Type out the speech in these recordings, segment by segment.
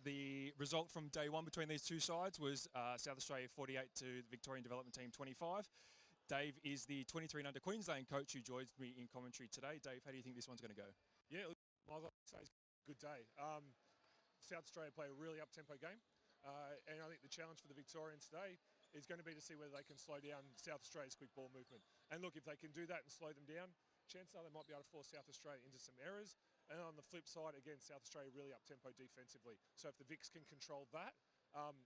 The result from day one between these two sides was South Australia 48 to the Victorian Development Team 25. Dave is the 23 and under Queensland coach who joins me in commentary today. Dave, how do you think this one's going to go? Yeah, I'd like to say it's a good day. South Australia play a really up-tempo game, and I think the challenge for the Victorians today is going to be to see whether they can slow down South Australia's quick ball movement. And look, if they can do that and slow them down, chances are they might be able to force South Australia into some errors. And on the flip side, again, South Australia really up-tempo defensively. So if the Vics can control that,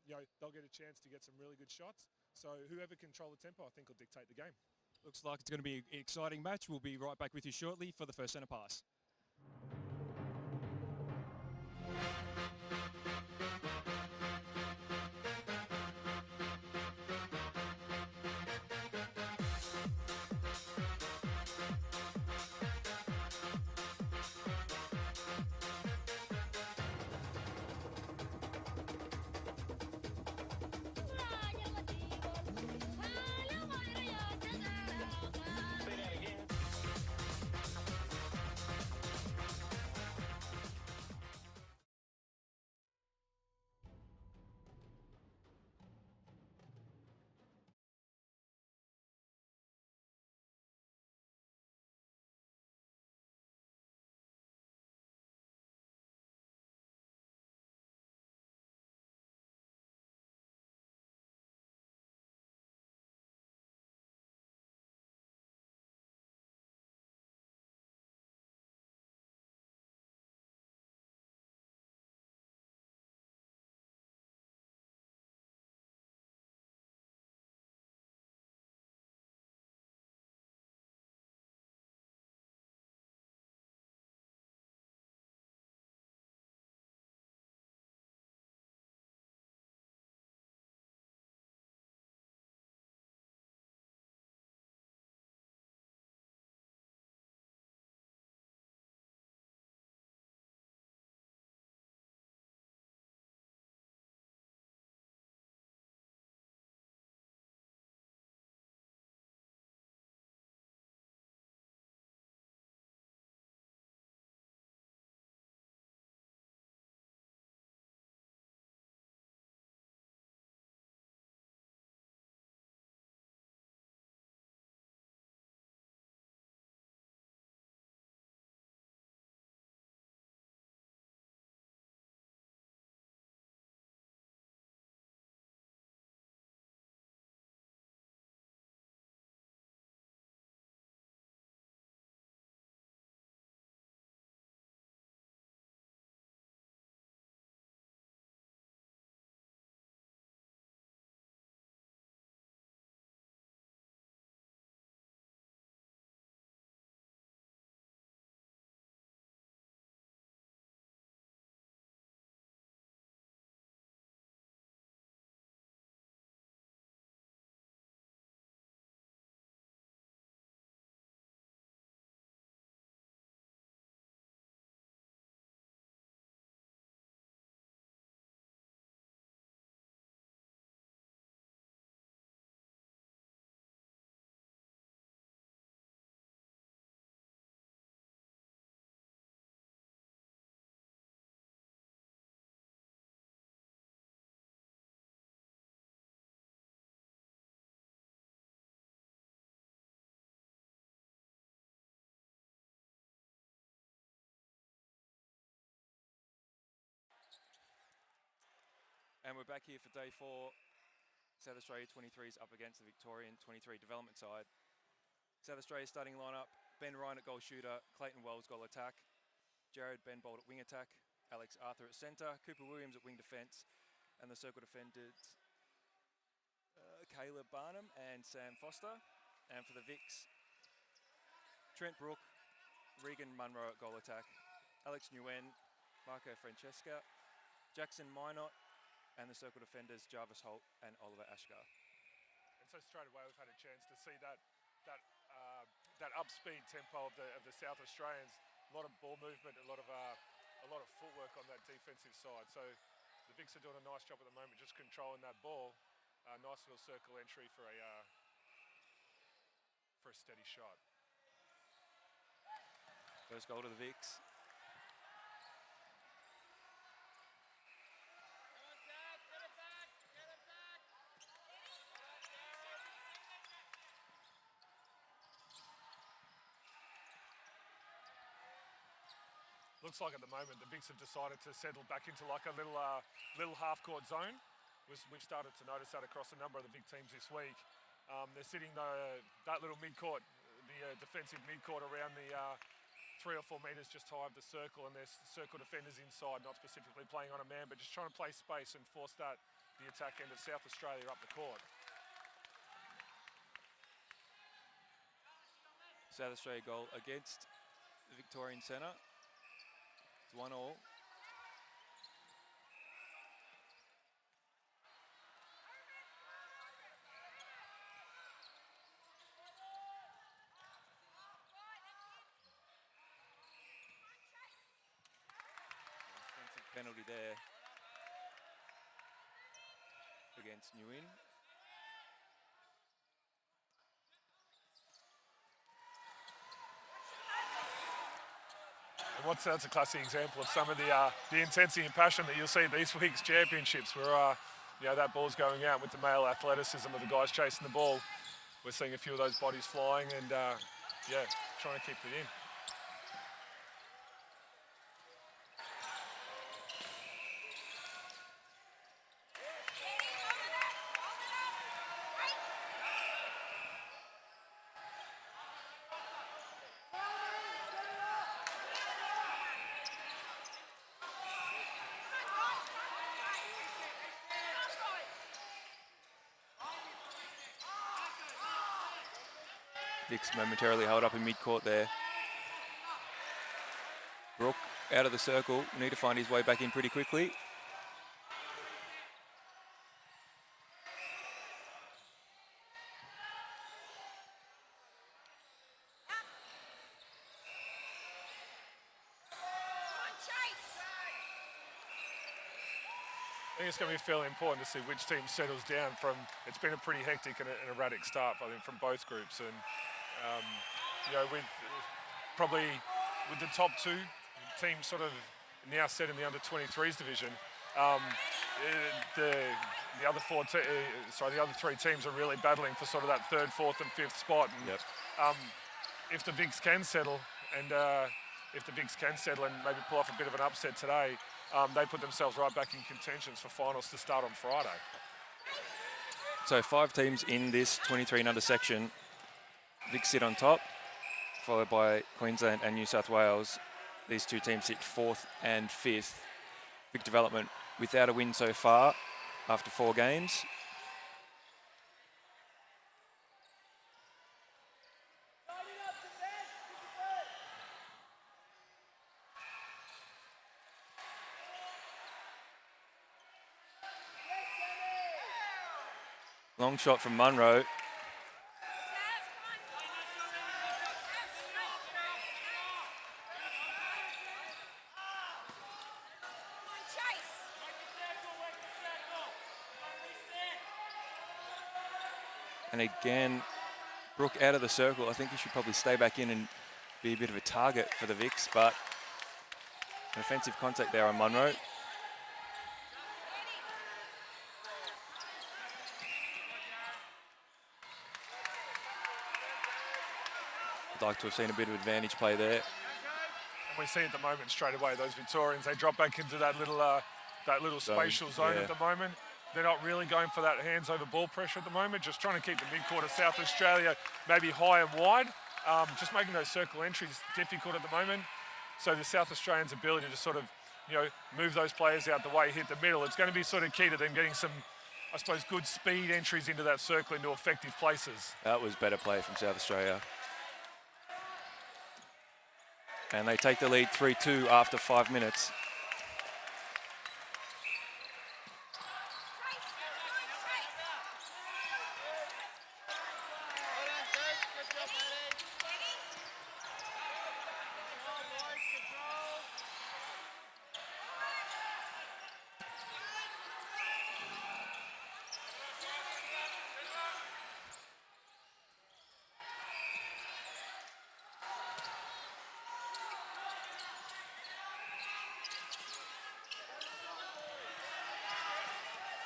they'll get a chance to get some really good shots. So whoever control the tempo, I think, will dictate the game. Looks like it's going to be an exciting match. We'll be right back with you shortly for the first centre pass. And we're back here for day 4. South Australia 23s up against the Victorian 23 development side. South Australia starting lineup: Ben Ryan at goal shooter, Clayton Wells goal attack, Jared Ben Bolt at wing attack, Alex Arthur at centre, Cooper Williams at wing defence, and the circle defenders Caleb Barnum and Sam Foster. And for the Vics, Trent Brook, Regan Munro at goal attack, Alex Nguyen, Marco Francesca, Jackson Minot, and the circle defenders Jarvis Holt and Oliver Ashgar. And so straight away we've had a chance to see that up-speed tempo of the South Australians. A lot of ball movement, a lot of footwork on that defensive side. So the Vics are doing a nice job at the moment, just controlling that ball. Nice little circle entry for a steady shot. First goal to the Vics. looks like at the moment the Vics have decided to settle back into like a little half-court zone. We've started to notice that across a number of the Vic teams this week. They're sitting that little mid-court, the defensive mid-court around the 3 or 4 metres just high of the circle, and there's circle defenders inside, not specifically playing on a man, but just trying to play space and force the attack end of South Australia up the court. South Australia goal against the Victorian centre. It's 1-1. Offensive penalty there against New Inn. That's a classic example of some of the intensity and passion that you'll see at these week's championships, where that ball's going out with the male athleticism of the guys chasing the ball. We're seeing a few of those bodies flying and trying to keep it in. Vic's momentarily held up in mid-court there. Brook out of the circle, need to find his way back in pretty quickly. I think it's going to be fairly important to see which team settles down from. It's been a pretty hectic and erratic start, I think, from both groups. And with the top 2 teams sort of now set in the under-23s division, the other 3 teams are really battling for sort of that 3rd, 4th, and 5th spot. And, if the Vics can settle and maybe pull off a bit of an upset today, they put themselves right back in contentions for finals to start on Friday. So 5 teams in this 23 and under section. Vic sit on top, followed by Queensland and New South Wales. These 2 teams sit 4th and 5th. Vic Development without a win so far after 4 games. Long shot from Munro. And again, Brook out of the circle. I think he should probably stay back in and be a bit of a target for the Vics, but an offensive contact there on Munro. I'd like to have seen a bit of advantage play there. And we see at the moment straight away those Victorians, they drop back into that little spatial zone at the moment. They're not really going for that hands over ball pressure at the moment, just trying to keep the mid-court of South Australia maybe high and wide, just making those circle entries difficult at the moment. So the South Australians' ability to sort of, move those players out the way, hit the middle, it's going to be sort of key to them getting some, I suppose, good speed entries into that circle into effective places. That was better play from South Australia. And they take the lead 3-2 after 5 minutes.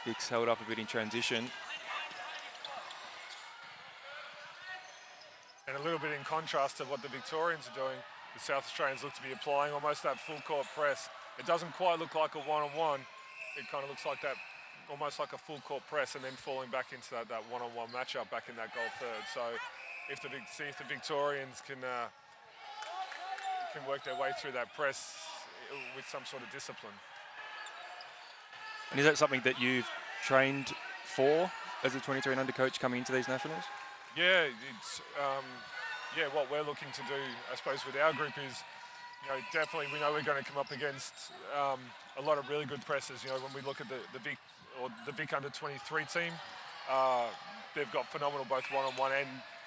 Vic's held up a bit in transition. And a little bit in contrast to what the Victorians are doing. the South Australians look to be applying almost that full court press. It doesn't quite look like a one-on-one. It kind of looks like that, almost like a full court press, and then falling back into that one-on-one matchup back in that goal third. So if the Victorians can work their way through that press with some sort of discipline. And is that something that you've trained for as a 23 and under coach coming into these nationals? Yeah, it's what we're looking to do, I suppose, with our group is, definitely we know we're going to come up against a lot of really good presses. When we look at the VIC under 23 team, they've got phenomenal both one-on-one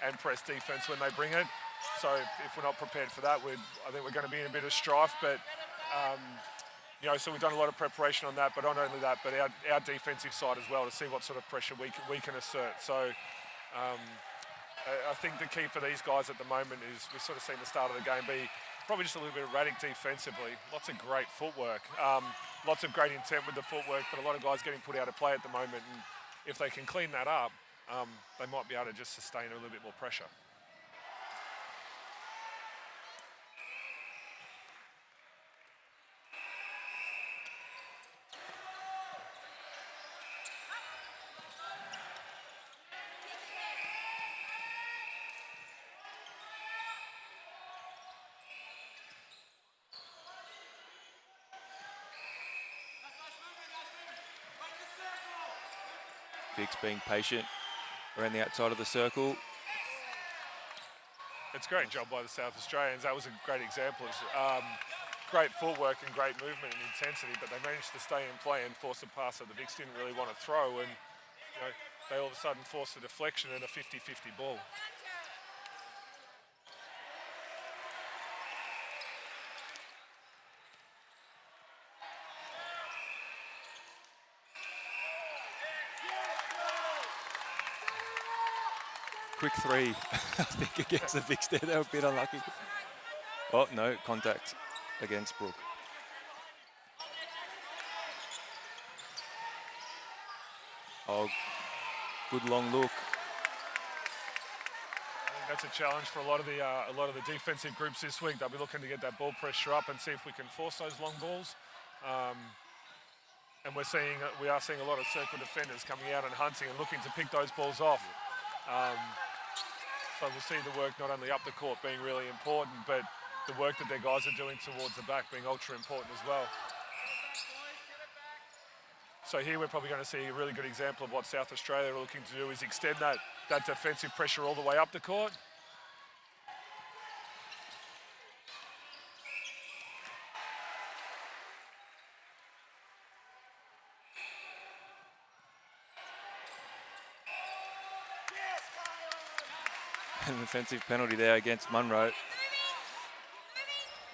and press defense when they bring it. So if we're not prepared for that, I think we're going to be in a bit of strife. But so we've done a lot of preparation on that. But not only that, but our defensive side as well, to see what sort of pressure we can assert. So I think the key for these guys at the moment is we've sort of seen the start of the game be probably just a little bit erratic defensively. Lots of great footwork, lots of great intent with the footwork, but a lot of guys getting put out of play at the moment. And if they can clean that up, they might be able to just sustain a little bit more pressure. Vic's being patient around the outside of the circle. It's a great job by the South Australians. That was a great example of great footwork and great movement and intensity, but they managed to stay in play and force a pass that the Vics didn't really want to throw, and they all of a sudden forced a deflection and a 50-50 ball. Quick three, I think, against the Vics there. They were a bit unlucky. Oh, no, contact against Brooke. Oh, good long look. I think that's a challenge for a lot of the defensive groups this week. They'll be looking to get that ball pressure up and see if we can force those long balls. And we are seeing a lot of circle defenders coming out and hunting and looking to pick those balls off. So we'll see the work not only up the court being really important, but the work that their guys are doing towards the back being ultra important as well. So here we're probably going to see a really good example of what South Australia are looking to do, is extend that defensive pressure all the way up the court. An offensive penalty there against Munro.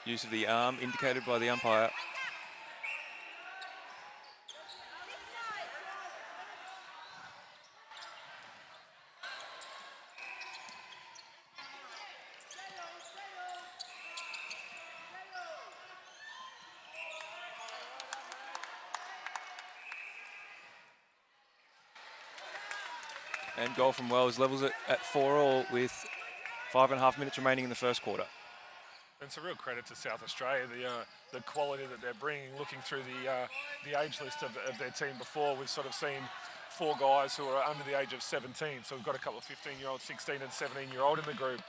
Use of the arm indicated by the umpire. And goal from Wells levels it at 4-4 with 5.5 minutes remaining in the first quarter. It's a real credit to South Australia, the quality that they're bringing. Looking through the age list of their team before, we've sort of seen 4 guys who are under the age of 17. So we've got a couple of 15-year-old, 16 and 17-year-old in the group.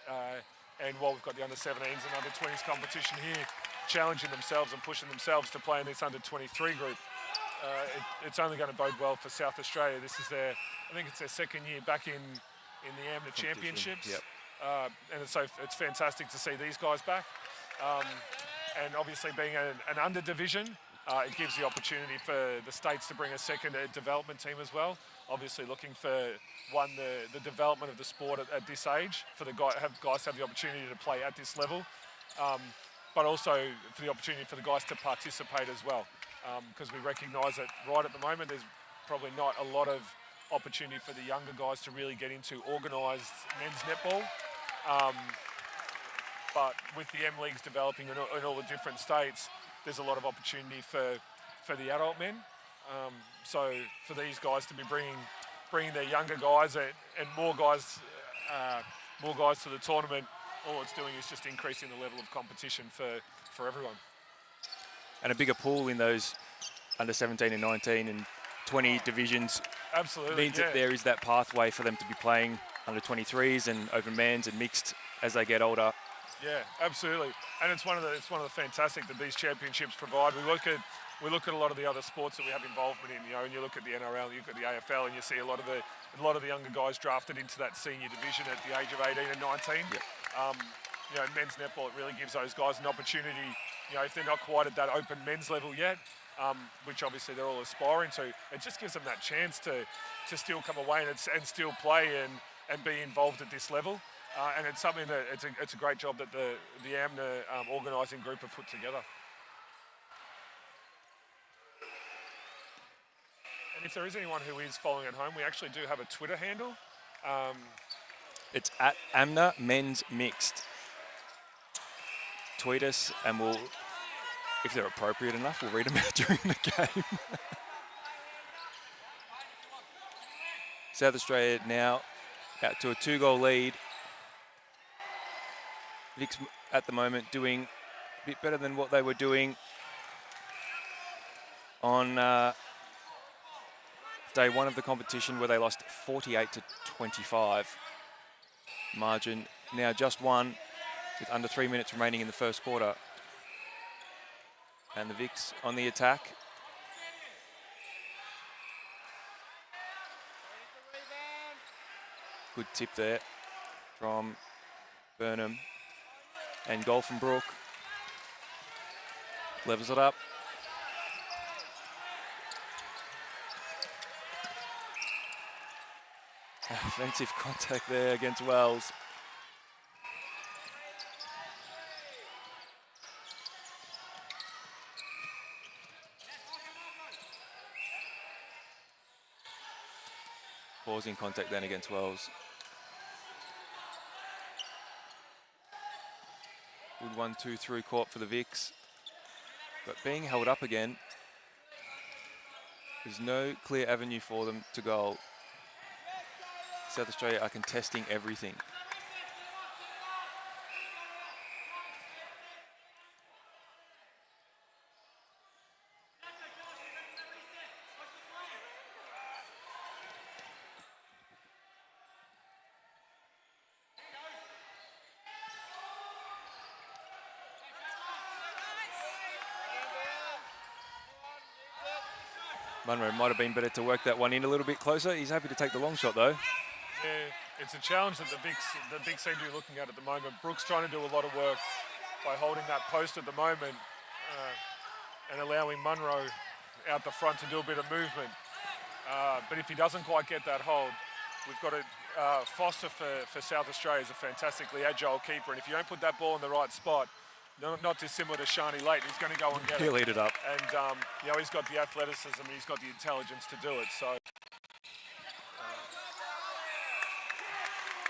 And while we've got the under-17s and under-20s competition here, challenging themselves and pushing themselves to play in this under-23 group, it's only going to bode well for South Australia. This is I think it's their second year back in the AMNA Championships. Yep. And it's fantastic to see these guys back. And obviously being an under division, it gives the opportunity for the states to bring a second development team as well. Obviously looking for, the development of the sport at this age, for the guys to have the opportunity to play at this level, but also for the opportunity for the guys to participate as well. Because we recognise that right at the moment there's probably not a lot of opportunity for the younger guys to really get into organised men's netball. But with the M Leagues developing in all the different states, there's a lot of opportunity for the adult men. So for these guys to be bringing their younger guys and more guys to the tournament, all it's doing is just increasing the level of competition for everyone. And a bigger pool in those under 17 and 19 and 20 divisions. Absolutely, means that there is that pathway for them to be playing under 23s and open mans and mixed as they get older. Yeah, absolutely. And it's one of the fantastic that these championships provide. We look at a lot of the other sports that we have involvement in, and you look at the NRL, you look at the AFL, and you see a lot of the younger guys drafted into that senior division at the age of 18 and 19. Yep. Men's netball, it really gives those guys an opportunity, if they're not quite at that open men's level yet, which obviously they're all aspiring to, it just gives them that chance to still come away and still play and be involved at this level. And it's something that it's a great job that the AMNA organising group have put together. And if there is anyone who is following at home, we actually do have a Twitter handle. It's at AMNA Men's Mixed. Tweet us and we'll, if they're appropriate enough, we'll read them out during the game. South Australia now out to a 2-goal lead. VIC's at the moment doing a bit better than what they were doing on day one of the competition, where they lost 48-25. Margin now just one with under 3 minutes remaining in the first quarter. And the VICs on the attack. Good tip there from Burnham. And goal from Brooke. Levels it up. Offensive contact there against Wells. Pausing contact then against Wells. Good 1-2 through court for the VICs. But being held up again, there's no clear avenue for them to goal. South Australia are contesting everything. Munro might have been better to work that one in a little bit closer. He's happy to take the long shot though. Yeah, it's a challenge that the VICs seem to be looking at the moment. Brooks trying to do a lot of work by holding that post at the moment and allowing Munro out the front to do a bit of movement. But if he doesn't quite get that hold, we've got Foster for South Australia is a fantastically agile keeper, and if you don't put that ball in the right spot, not dissimilar to Shani Leighton, he's going to go and get it. He'll eat it up. And he's got the athleticism and he's got the intelligence to do it. So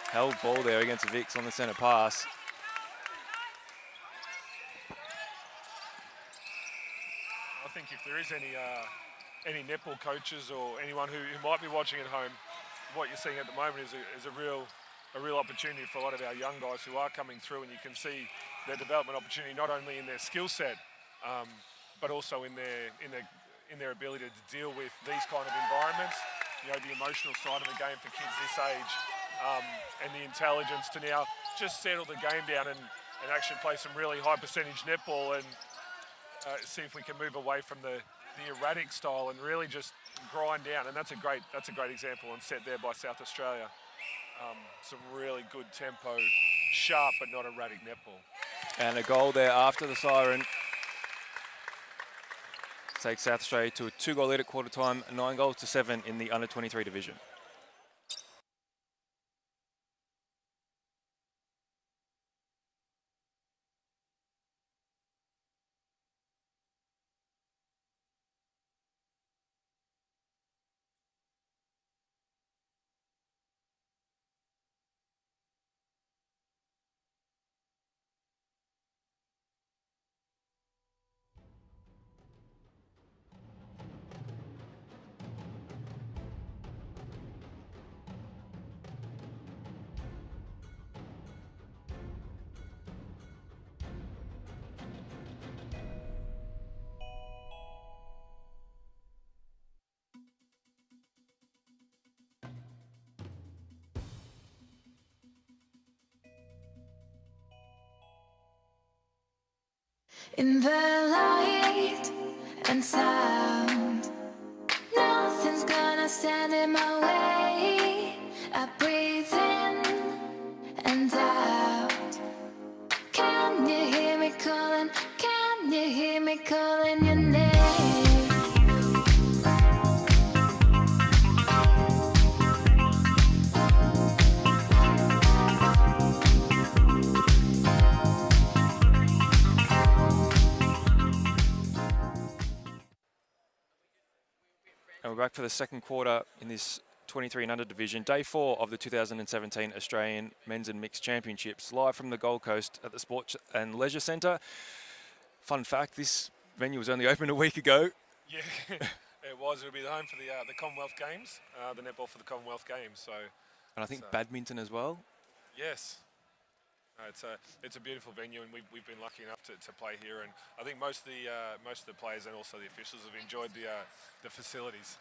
held ball there against the VICs on the centre pass. I think if there is any netball coaches or anyone who might be watching at home, what you're seeing at the moment is a real opportunity for a lot of our young guys who are coming through, and you can see their development opportunity not only in their skill set, but also in their ability to deal with these kind of environments. The emotional side of the game for kids this age, and the intelligence to now just settle the game down and actually play some really high percentage netball and see if we can move away from the erratic style and really just grind down. And that's a great example and set there by South Australia. Some really good tempo, sharp but not erratic netball. And a goal there after the siren. Takes South Australia to a 2-goal lead at quarter time, 9-7 in the under 23 division. In the light and sound, nothing's gonna stand in my way. I breathe in and out. Can you hear me calling? Can you hear me calling your name? And we're back for the second quarter in this 23 and under division. Day 4 of the 2017 Australian Men's and Mixed Championships, live from the Gold Coast at the Sports and Leisure Centre. Fun fact, this venue was only open a week ago. Yeah, it was. It'll be the home for the Commonwealth Games, the netball for the Commonwealth Games. So, And I think badminton as well. yes, it's a beautiful venue, and we've been lucky enough to play here. And I think most of the players and also the officials have enjoyed the facilities.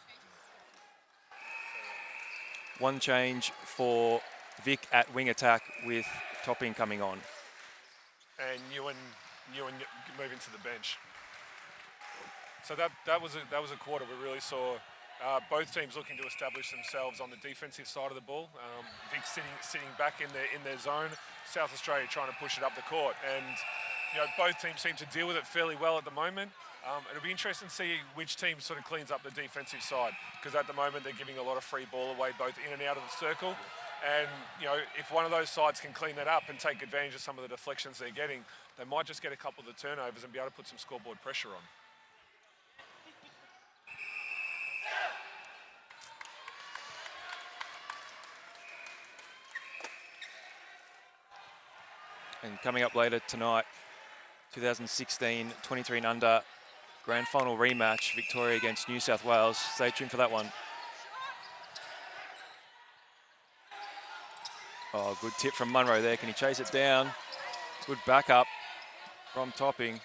One change for Vic at wing attack with Topping coming on. And Ewan moving to the bench. So that was a quarter we really saw both teams looking to establish themselves on the defensive side of the ball. Vic sitting back in their zone. South Australia trying to push it up the court, and both teams seem to deal with it fairly well at the moment. It'll be interesting to see which team sort of cleans up the defensive side, because at the moment they're giving a lot of free ball away both in and out of the circle. And if one of those sides can clean that up and take advantage of some of the deflections they're getting, they might just get a couple of the turnovers and be able to put some scoreboard pressure on. And coming up later tonight, 2016 23 and under grand final rematch, Victoria against New South Wales. Stay tuned for that one. Oh, good tip from Munro there. Can he chase it down? Good backup from Topping.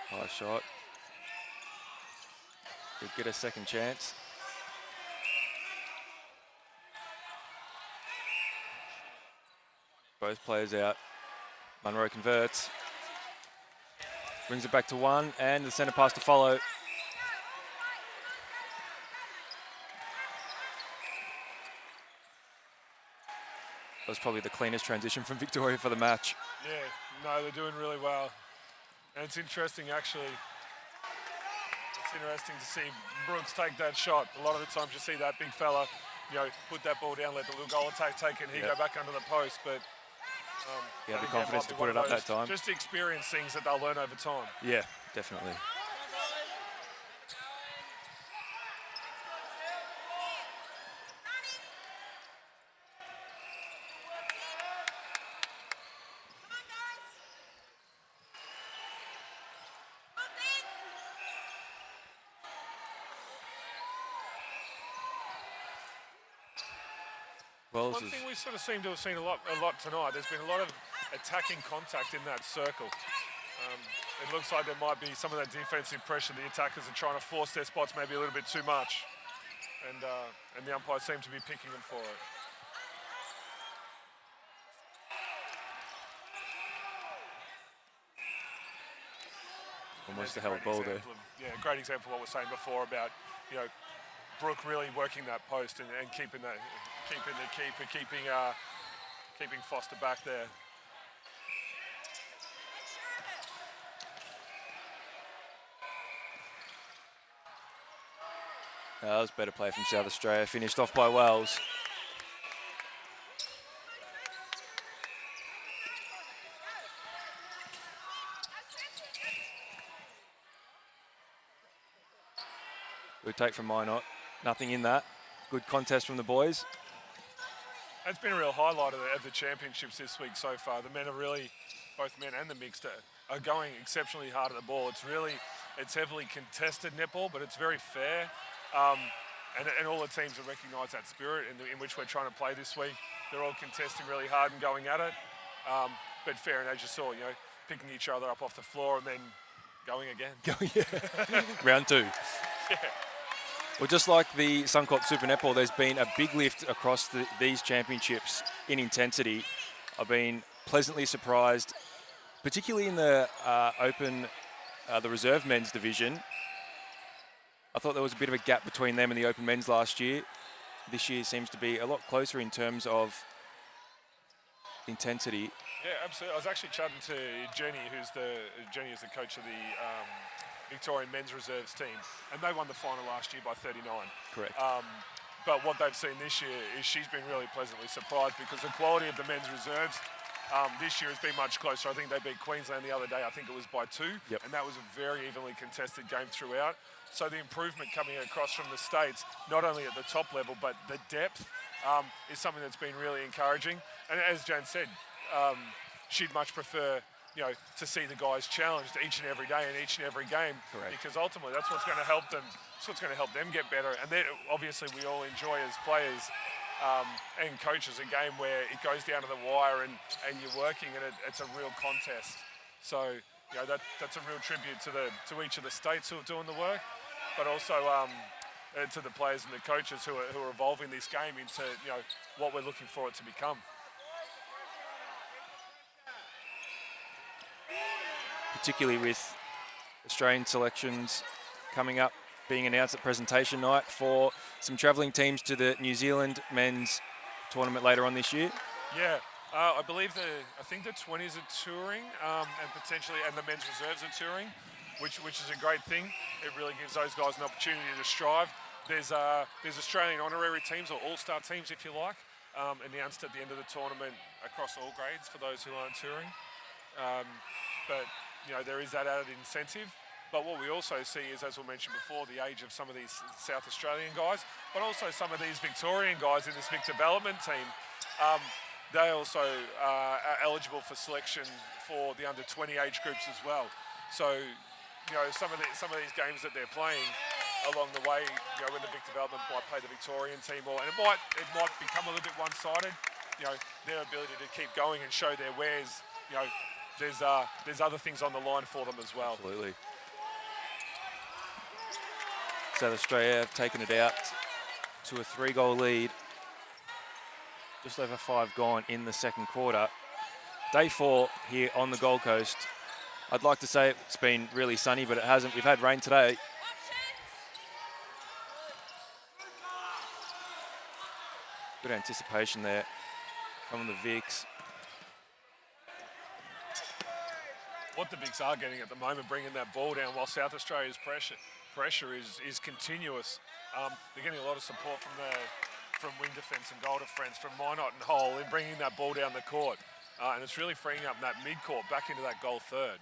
High shot. Could get a second chance. Both players out. Munro converts. Brings it back to one, and the centre pass to follow. That was probably the cleanest transition from Victoria for the match. Yeah, no, they're doing really well. And it's interesting, actually. It's interesting to see Brooks take that shot. A lot of the times you see that big fella, put that ball down, let the little goal attack take it, and he go back under the post. But yeah, the confidence to put it up that time. Just experience things that they'll learn over time. Yeah, definitely. One thing we sort of seem to have seen a lot tonight, there's been a lot of attacking contact in that circle. It looks like there might be some of that defensive pressure. The attackers are trying to force their spots maybe a little bit too much. And the umpires seem to be picking them for it. Almost a hell ball there. Yeah, great example of what we were saying before about, Brooke really working that post and keeping the keeper, keeping Foster back there. That was better play from South Australia. Finished off by Wells. Good take from Minot. Nothing in that. Good contest from the boys. That's been a real highlight of the championships this week so far. The men are really, both men and the mixed, are going exceptionally hard at the ball. It's heavily contested netball, but it's very fair. And all the teams have recognised that spirit in which we're trying to play this week. They're all contesting really hard and going at it. But fair, and as you saw, picking each other up off the floor and then going again. Round two. Yeah. Well, just like the Suncorp Super Netball, there's been a big lift across these championships in intensity. I've been pleasantly surprised, particularly in the the reserve men's division. I thought there was a bit of a gap between them and the open men's last year. This year seems to be a lot closer in terms of intensity. Yeah, absolutely. I was actually chatting to Jenny, who's the coach of the Victorian men's reserves team, and they won the final last year by 39. Correct. But what they've seen this year is she's been really pleasantly surprised because the quality of the men's reserves this year has been much closer. I think they beat Queensland the other day. I think it was by 2, and that was a very evenly contested game throughout. So the improvement coming across from the States, not only at the top level, but the depth is something that's been really encouraging. And as Jan said, she'd much prefer, to see the guys challenged each and every day in each and every game. Correct. Because ultimately that's what's going to help them. That's what's going to help them get better. And then obviously we all enjoy as players and coaches a game where it goes down to the wire and you're working and it's a real contest. So that's a real tribute to each of the states who are doing the work, but also to the players and the coaches who are evolving this game into what we're looking for it to become. Particularly with Australian selections coming up, being announced at presentation night for some travelling teams to the New Zealand men's tournament later on this year. Yeah, I believe I think the 20s are touring and the men's reserves are touring, which is a great thing. It really gives those guys an opportunity to strive. There's Australian honorary teams or all-star teams, if you like, announced at the end of the tournament across all grades for those who aren't touring. But there is that added incentive. But what we also see is, as we mentioned before, the age of some of these South Australian guys, but also some of these Victorian guys in this VIC development team. They also are eligible for selection for the under-20 age groups as well. So, some of these games that they're playing along the way, when the VIC development might play the Victorian team, and it might become a little bit one-sided. Their ability to keep going and show their wares. There's other things on the line for them as well. Absolutely. South Australia have taken it out to a 3-goal lead. Just over 5 gone in the second quarter. Day 4 here on the Gold Coast. I'd like to say it's been really sunny, but it hasn't. We've had rain today. Good anticipation there from the Vics. What the Vics are getting at the moment, bringing that ball down while South Australia's pressure is continuous. They're getting a lot of support from wing defence and goal defence, from Minot and Hull in bringing that ball down the court. And it's really freeing up that mid-court back into that goal third.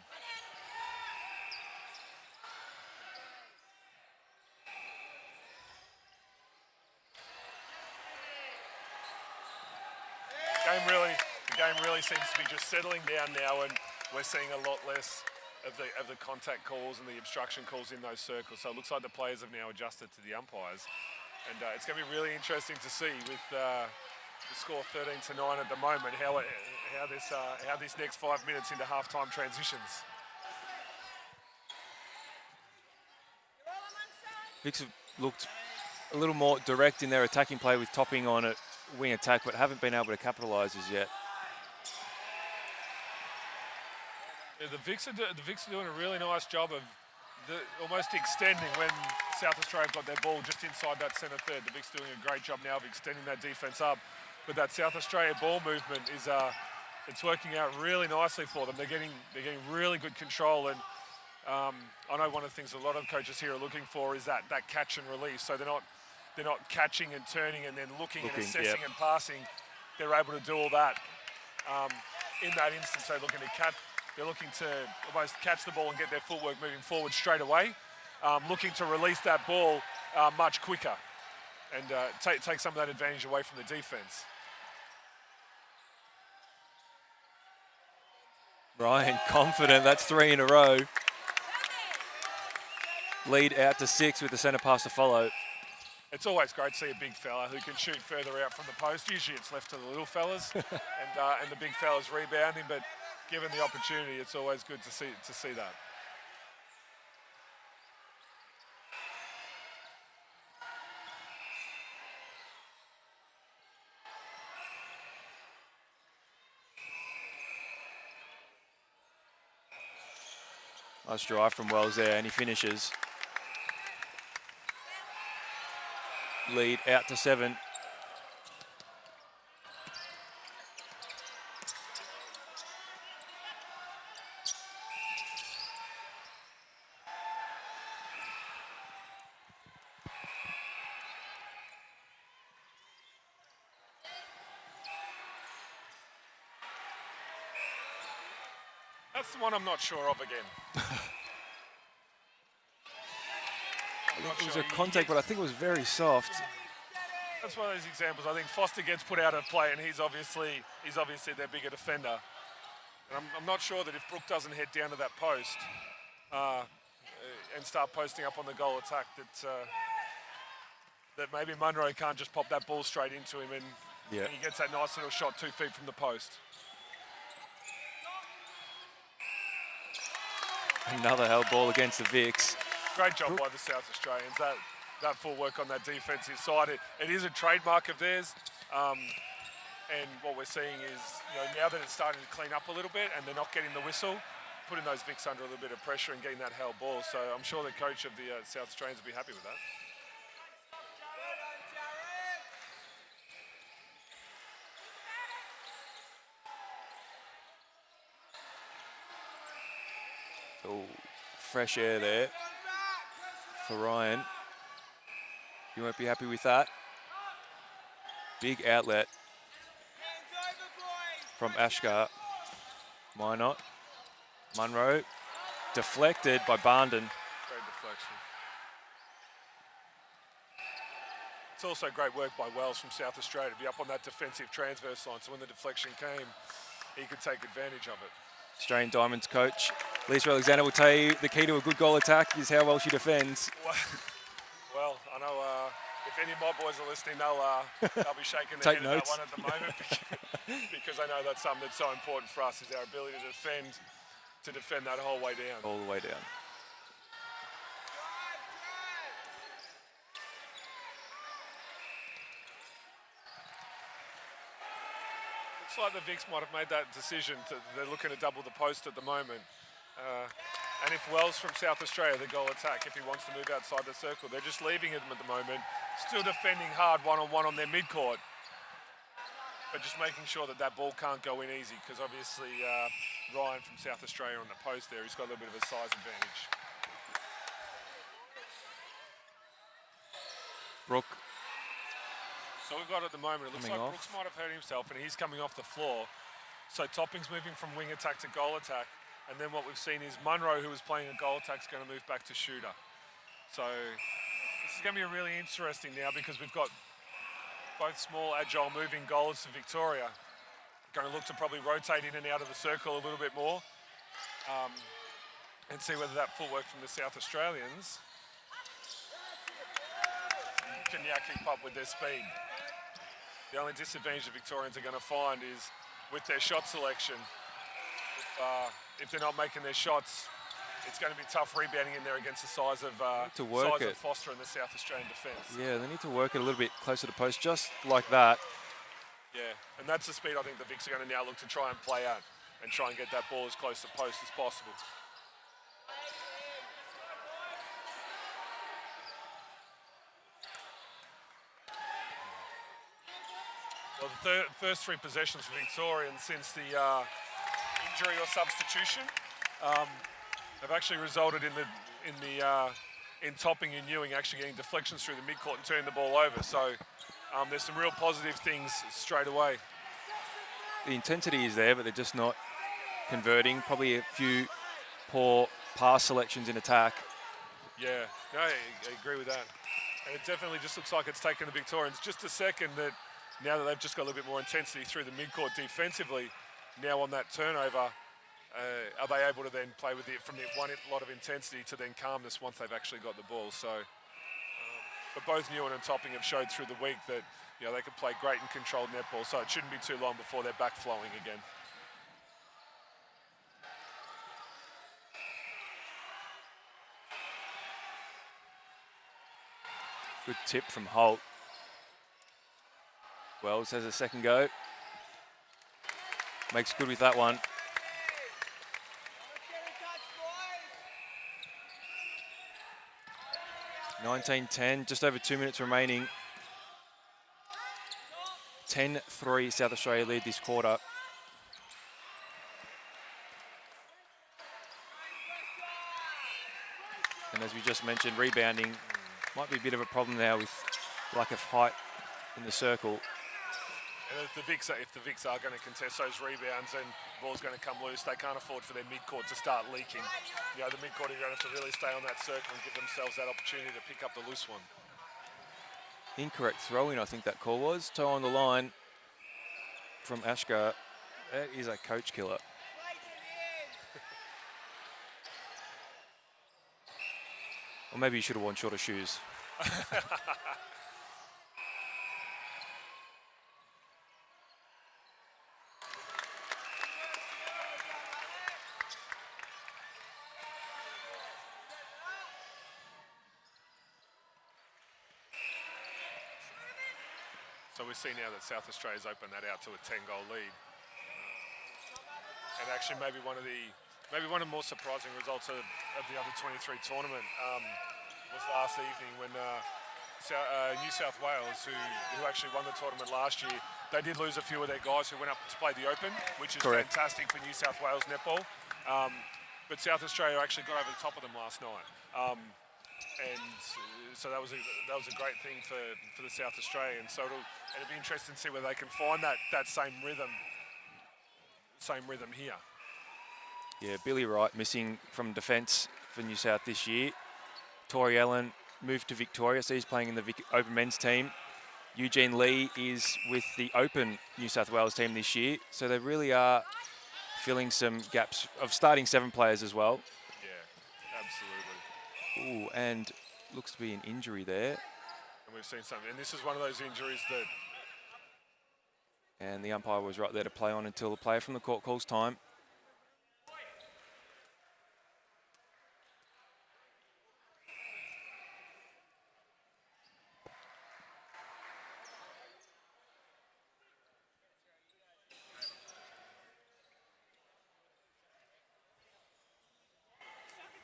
The game really seems to be just settling down now, and we're seeing a lot less of the contact calls and the obstruction calls in those circles. So it looks like the players have now adjusted to the umpires, and it's going to be really interesting to see with the score 13-9 at the moment how this next 5 minutes into halftime transitions. Vics have looked a little more direct in their attacking play with Topping on a wing attack, but haven't been able to capitalise as yet. Yeah, the Vics are doing a really nice job of almost extending when South Australia have got their ball just inside that centre third. The Vics doing a great job now of extending that defence up. But that South Australia ball movement is it's working out really nicely for them. They're getting really good control, and I know one of the things a lot of coaches here are looking for is that catch and release. So they're not catching and turning and then looking and assessing and passing. They're able to do all that in that instance. They're looking to almost catch the ball and get their footwork moving forward straight away. Looking to release that ball much quicker and take some of that advantage away from the defence. Ryan confident, that's 3 in a row. Lead out to 6 with the centre pass to follow. It's always great to see a big fella who can shoot further out from the post. Usually it's left to the little fellas and the big fellas rebounding, but given the opportunity, it's always good to see that. Nice drive from Wells there, and he finishes. Lead out to 7. That's the one I'm not sure of again. It was a contact, but I think it was very soft. That's one of those examples. I think Foster gets put out of play, and he's obviously their bigger defender. And I'm not sure that if Brooke doesn't head down to that post and start posting up on the goal attack, that maybe Munro can't just pop that ball straight into him, and he gets that nice little shot 2 feet from the post. Another held ball against the Vics. Great job by the South Australians. That full work on that defensive side. It is a trademark of theirs. And what we're seeing is, now that it's starting to clean up a little bit and they're not getting the whistle, putting those Vics under a little bit of pressure and getting that held ball. So I'm sure the coach of the South Australians will be happy with that. Oh, fresh air there for Ryan. You won't be happy with that. Big outlet from Ashgar. Minot. Munro. Deflected by Barndon. Great deflection. It's also great work by Wells from South Australia to be up on that defensive transverse line, so when the deflection came, he could take advantage of it. Australian Diamonds coach Lisa Alexander will tell you the key to a good goal attack is how well she defends. Well, I know if any of my boys are listening, they'll be shaking their head at that one at the moment because I know that's something that's so important for us is our ability to defend that whole way down. All the way down. Looks like the Vics might have made that decision. They're looking to double the post at the moment. And if Wells from South Australia, the goal attack, if he wants to move outside the circle, they're just leaving him at the moment, still defending hard one-on-one on their midcourt, but just making sure that that ball can't go in easy because obviously Ryan from South Australia on the post there, he's got a little bit of a size advantage. Brooke. So we've got at the moment, it looks like Coming Brooks might have hurt himself and he's coming off the floor. So Topping's moving from wing attack to goal attack. And then what we've seen is Munro, who was playing a goal attack, is going to move back to shooter. So this is going to be really interesting now because we've got both small, agile, moving goals to Victoria. Going to look to probably rotate in and out of the circle a little bit more and see whether that footwork from the South Australians can now keep up with their speed. The only disadvantage the Victorians are going to find is with their shot selection. If they're not making their shots, it's going to be tough rebounding in there against the size of Foster and the South Australian defence. Yeah, they need to work it a little bit closer to post, just like that. Yeah, and that's the speed I think the Vics are going to now look to try and play out and try and get that ball as close to post as possible. Well, the first 3 possessions for Victorians since the injury or substitution have actually resulted in Topping and Ewing actually getting deflections through the midcourt and turning the ball over. So there's some real positive things straight away. The intensity is there, but they're just not converting. Probably a few poor pass selections in attack. Yeah, no, I agree with that. And it definitely just looks like it's taken the Victorians just a second that now that they've just got a little bit more intensity through the midcourt defensively, now on that turnover, are they able to then play with it from the one lot of intensity to then calmness once they've actually got the ball? So, but both Newen and Topping have showed through the week that they can play great and controlled netball. So it shouldn't be too long before they're back flowing again. Good tip from Holt. Wells has a second go. Makes good with that one. 19-10, just over 2 minutes remaining. 10-3 South Australia lead this quarter. And as we just mentioned, rebounding might be a bit of a problem now with lack of height in the circle. And if the Vics are going to contest those rebounds and the ball's going to come loose, they can't afford for their midcourt to start leaking. You know, the midcourt are going to have to really stay on that circle and give themselves that opportunity to pick up the loose one. Incorrect throw-in, I think that call was. Toe on the line from Ashgar. That is a coach killer. Or maybe you should have worn shorter shoes. So we see now that South Australia's opened that out to a 10-goal lead. And actually maybe one of the more surprising results of the under-23 tournament was last evening when New South Wales, who actually won the tournament last year, they did lose a few of their guys who went up to play the Open, which is Correct. Fantastic for New South Wales netball. But South Australia actually got over the top of them last night. And so that was a great thing for the South Australians. So it'll be interesting to see whether they can find that same rhythm here. Yeah, Billy Wright missing from defence for New South this year. Tori Allen moved to Victoria, so he's playing in the Open men's team. Eugene Lee is with the Open New South Wales team this year. So they really are filling some gaps of starting 7 players as well. Yeah, absolutely. Ooh, and looks to be an injury there. And we've seen something. And this is one of those injuries that... And the umpire was right there to play on until the player from the court calls time.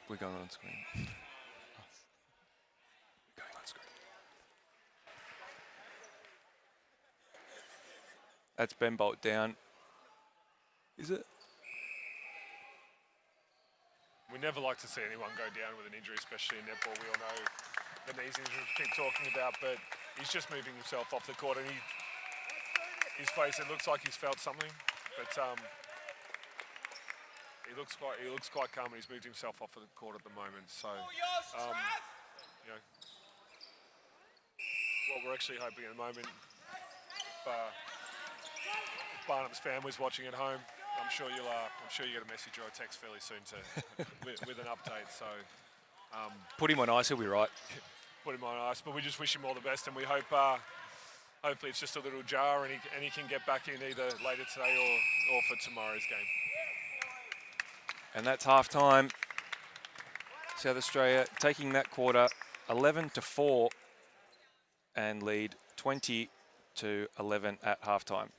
We're going on screen. We're going on screen. That's Ben Bolt down. Is it? We never like to see anyone go down with an injury, especially in netball. We all know the knees injuries we keep talking about, but he's just moving himself off the court, and his face, it looks like he's felt something, but he looks quite calm, and he's moved himself off of the court at the moment. So, you know, what we're actually hoping at the moment, if Barnum's family's watching at home, I'm sure you get a message or a text fairly soon with an update. So, Put him on ice, he'll be right. put him on ice, but we just wish him all the best, and we hope. Hopefully it's just a little jar, and he can get back in either later today or for tomorrow's game. And that's half time. South Australia taking that quarter 11-4 and lead 20-11 at half time.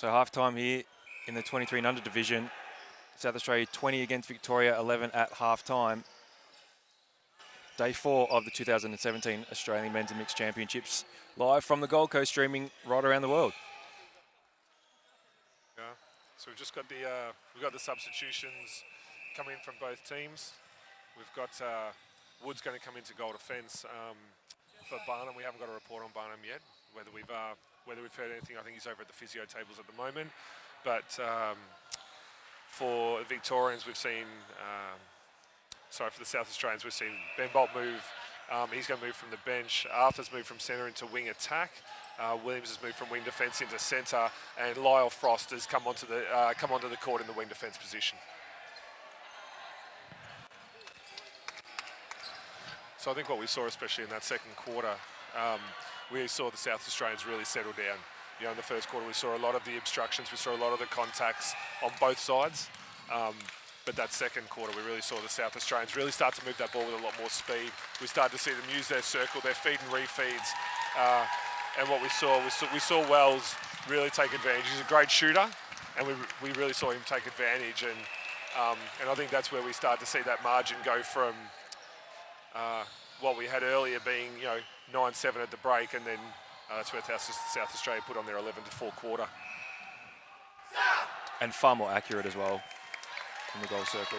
So half-time here in the 23 and under division. South Australia 20 against Victoria, 11 at half-time. Day 4 of the 2017 Australian Men's and Mixed Championships, live from the Gold Coast, streaming right around the world. Yeah. So we've just got the substitutions coming in from both teams. We've got Wood's going to come into goal defence for Barnum. We haven't got a report on Barnum yet. Whether we've heard anything, I think he's over at the physio tables at the moment. But for Victorians, we've seen. For the South Australians, we've seen Ben Bolt move. He's going to move from the bench. Arthur's moved from centre into wing attack. Williams has moved from wing defence into centre, and Lyle Frost has come onto the court in the wing defence position. So I think what we saw, especially in that second quarter, we saw the South Australians really settle down. You know, in the first quarter, we saw a lot of the obstructions, we saw a lot of the contacts on both sides. But that second quarter, we really saw the South Australians really start to move that ball with a lot more speed. We started to see them use their circle, their feed and refeeds. And what we saw Wells really take advantage. He's a great shooter, and we really saw him take advantage. And I think that's where we start to see that margin go from what we had earlier being, 9-7 at the break, and then that's where South Australia put on their 11-4 quarter. And far more accurate as well in the goal circle.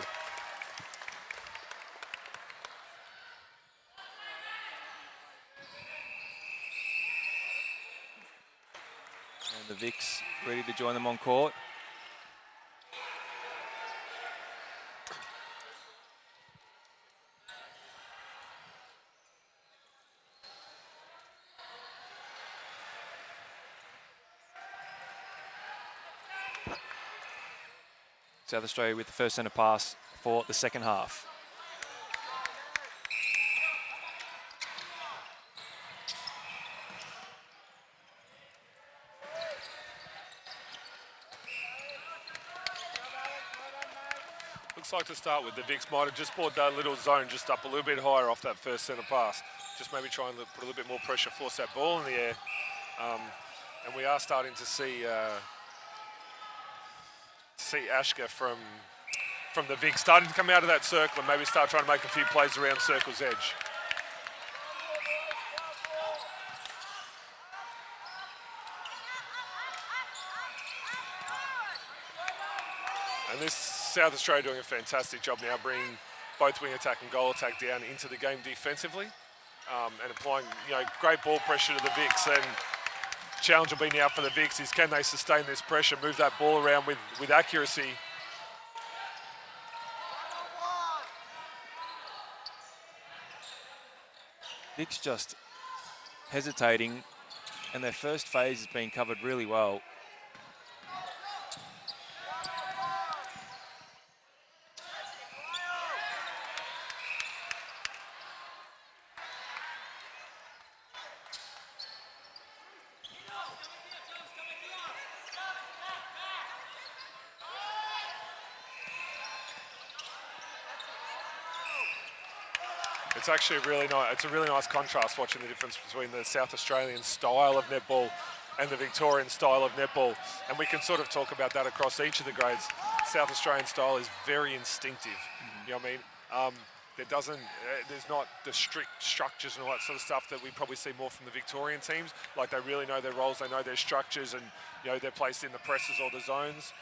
And the Vics ready to join them on court. South Australia with the first centre pass for the second half. Looks like to start with, the Vics might have just brought that little zone just up a little bit higher off that first centre pass. Just maybe try and put a little bit more pressure, force that ball in the air. And we are starting to see Ashka from the Vic starting to come out of that circle and maybe start trying to make a few plays around circle's edge. And this South Australia doing a fantastic job now, bringing both wing attack and goal attack down into the game defensively, and applying great ball pressure to the Vics. And challenge will be now for the Vics is, can they sustain this pressure, move that ball around with accuracy. Vics just hesitating, and their first phase has been covered really well. It's actually it's a really nice contrast watching the difference between the South Australian style of netball and the Victorian style of netball. And we can sort of talk about that across each of the grades. South Australian style is very instinctive. You know what I mean? There's not the strict structures and all that sort of stuff that we probably see more from the Victorian teams. Like, they really know their roles, they know their structures, and they're placed in the presses or the zones.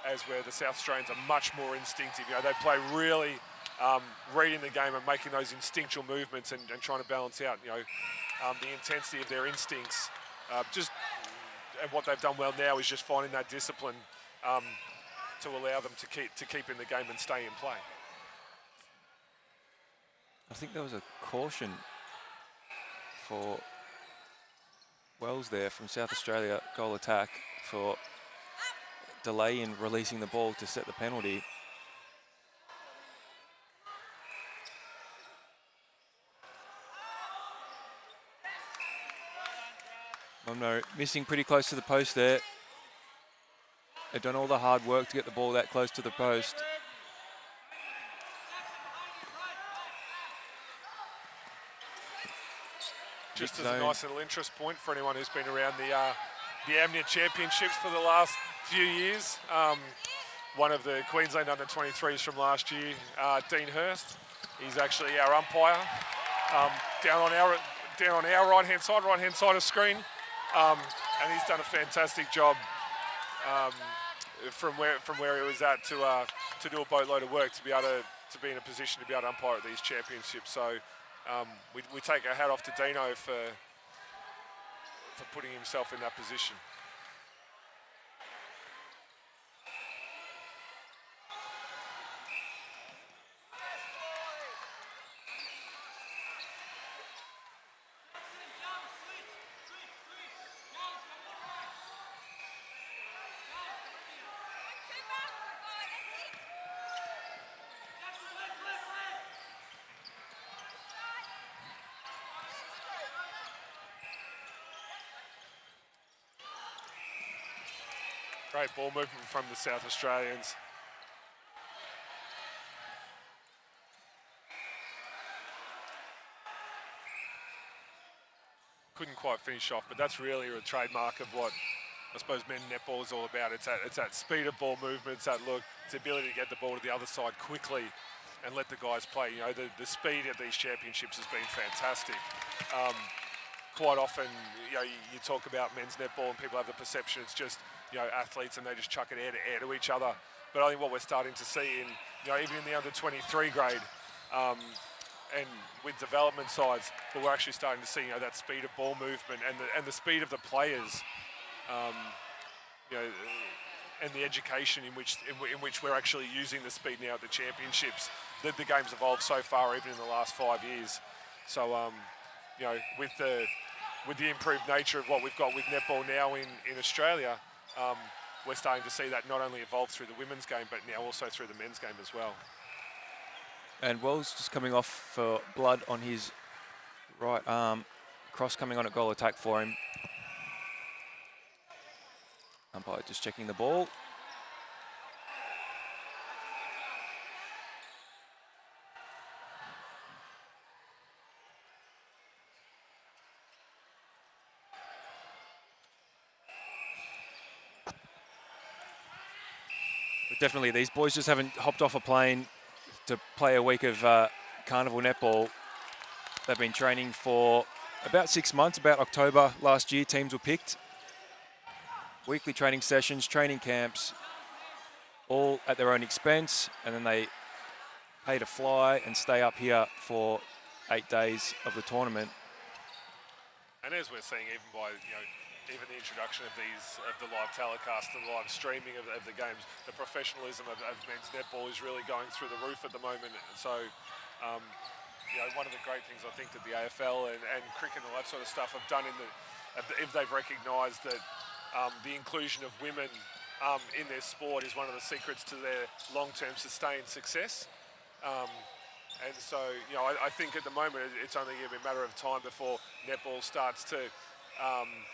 As where the South Australians are much more instinctive. They play really reading the game and making those instinctual movements and trying to balance out, the intensity of their instincts. And what they've done well now is just finding that discipline to allow them to keep in the game and stay in play. I think there was a caution for Wells there from South Australia, goal attack, for delay in releasing the ball to set the penalty. No, missing pretty close to the post there. They've done all the hard work to get the ball that close to the post. Just as a nice little interest point for anyone who's been around the the AMNIA Championships for the last few years. One of the Queensland under-23s from last year, Dean Hurst. He's actually our umpire down on our right-hand side of screen, and he's done a fantastic job from where he was at to do a boatload of work to be able to be in a position to be able to umpire at these championships. So we take our hat off to Dino for putting himself in that position. Great ball movement from the South Australians. Couldn't quite finish off, but that's really a trademark of what I suppose men's netball is all about. It's that speed of ball movement, it's that look, it's the ability to get the ball to the other side quickly and let the guys play. You know, the speed at these championships has been fantastic. Quite often, you know, you talk about men's netball and people have the perception it's just, you know, athletes and they just chuck it air to each other. But I think what we're starting to see in, you know, even in the under-23 grade and with development sides, but we're actually starting to see, you know, that speed of ball movement and the speed of the players, you know, and the education in which we're actually using the speed now at the championships. The game's evolved so far, even in the last 5 years. So, you know, with the improved nature of what we've got with netball now in Australia, we're starting to see that not only evolve through the women's game, but now also through the men's game as well. And Wells just coming off for blood on his right arm. Cross coming on at goal attack for him. Umpire just checking the ball. But definitely these boys just haven't hopped off a plane to play a week of carnival netball. They've been training for about 6 months, about October last year, teams were picked. Weekly training sessions, training camps, all at their own expense, and then they pay to fly and stay up here for 8 days of the tournament. And as we're seeing, even by, you know, even the introduction of the live telecast and live streaming of the games, the professionalism of men's netball is really going through the roof at the moment. So, you know, one of the great things I think that the AFL and cricket and all that sort of stuff have done if they've recognised that the inclusion of women in their sport is one of the secrets to their long-term sustained success. And so, you know, I think at the moment it's only going to be a matter of time before netball starts to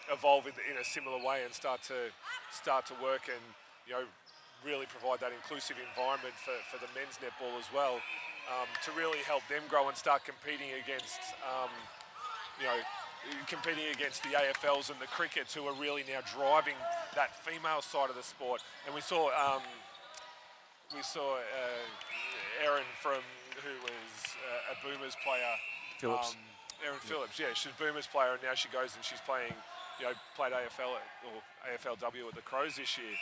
evolve in a similar way and start to work and, you know, really provide that inclusive environment for the men's netball as well, to really help them grow and start competing against, you know, competing against the AFLs and the crickets, who are really now driving that female side of the sport. And we saw Erin who was a Boomers player. Phillips. Erin Phillips, yeah, she's a Boomers player, and now she goes and she's playing, you know, played AFL or AFLW at the Crows this year,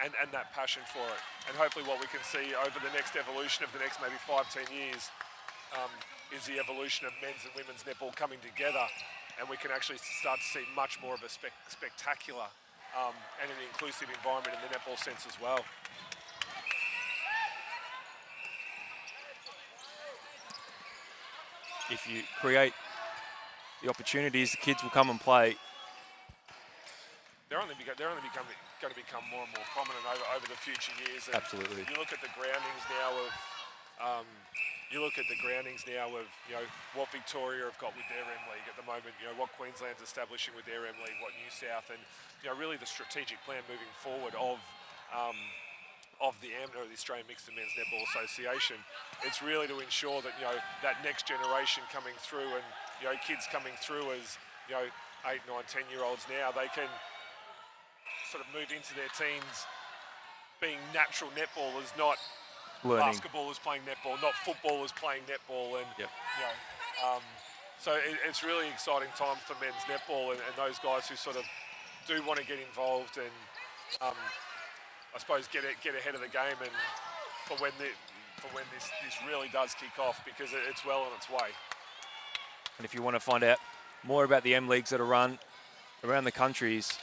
and that passion for it. And hopefully what we can see over the next evolution of the next maybe 5-10 years is the evolution of men's and women's netball coming together, and we can actually start to see much more of a spectacular and an inclusive environment in the netball sense as well. If you create the opportunities, the kids will come and play. They're only going to become more and more prominent over the future years. And absolutely. You look at the groundings now of you know, what Victoria have got with their M League at the moment. You know, what Queensland's establishing with their M League, what New South, and, you know, really the strategic plan moving forward of the AMNA, or the Australian Mixed and Men's Netball Association. It's really to ensure that, you know, that next generation coming through, and, you know, kids coming through as, you know, 8, 9, 10-year-olds now, they can sort of move into their teens being natural netballers, not Learning. basketballers playing netball, not footballers playing netball. And Yep. so it's really exciting times for men's netball and those guys who sort of do want to get involved and I suppose get ahead of the game and for when this really does kick off, because it's well on its way. And if you want to find out more about the M Leagues that are run around the countries,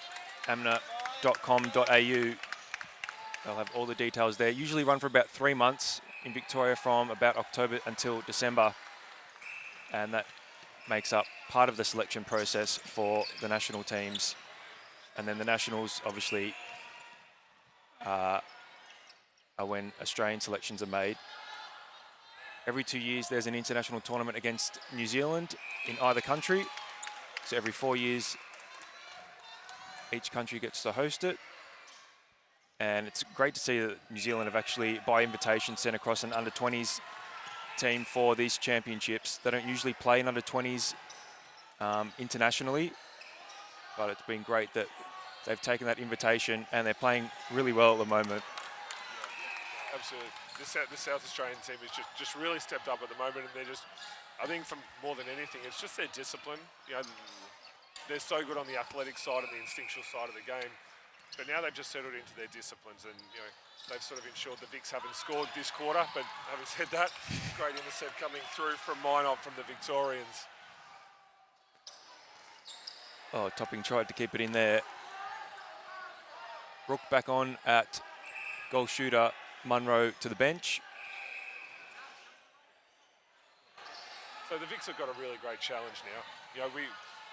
amna.com.au, they'll have all the details there. Usually run for about 3 months in Victoria from about October until December. And that makes up part of the selection process for the national teams. And then the nationals obviously are when Australian selections are made. Every 2 years there's an international tournament against New Zealand in either country. So every 4 years each country gets to host it. And it's great to see that New Zealand have actually, by invitation, sent across an under-20s team for these championships. They don't usually play in under-20s internationally, but it's been great that they've taken that invitation and they're playing really well at the moment. Yeah, absolutely. The South Australian team has just really stepped up at the moment, and they're just, I think from more than anything, it's just their discipline. You know, they're so good on the athletic side and the instinctual side of the game. But now they've just settled into their disciplines, and you know they've sort of ensured the Vics haven't scored this quarter. But having said that, great intercept coming through from Minot from the Victorians. Oh, Topping tried to keep it in there. Rook back on at goal shooter, Munro to the bench. So the Vics have got a really great challenge now. You know,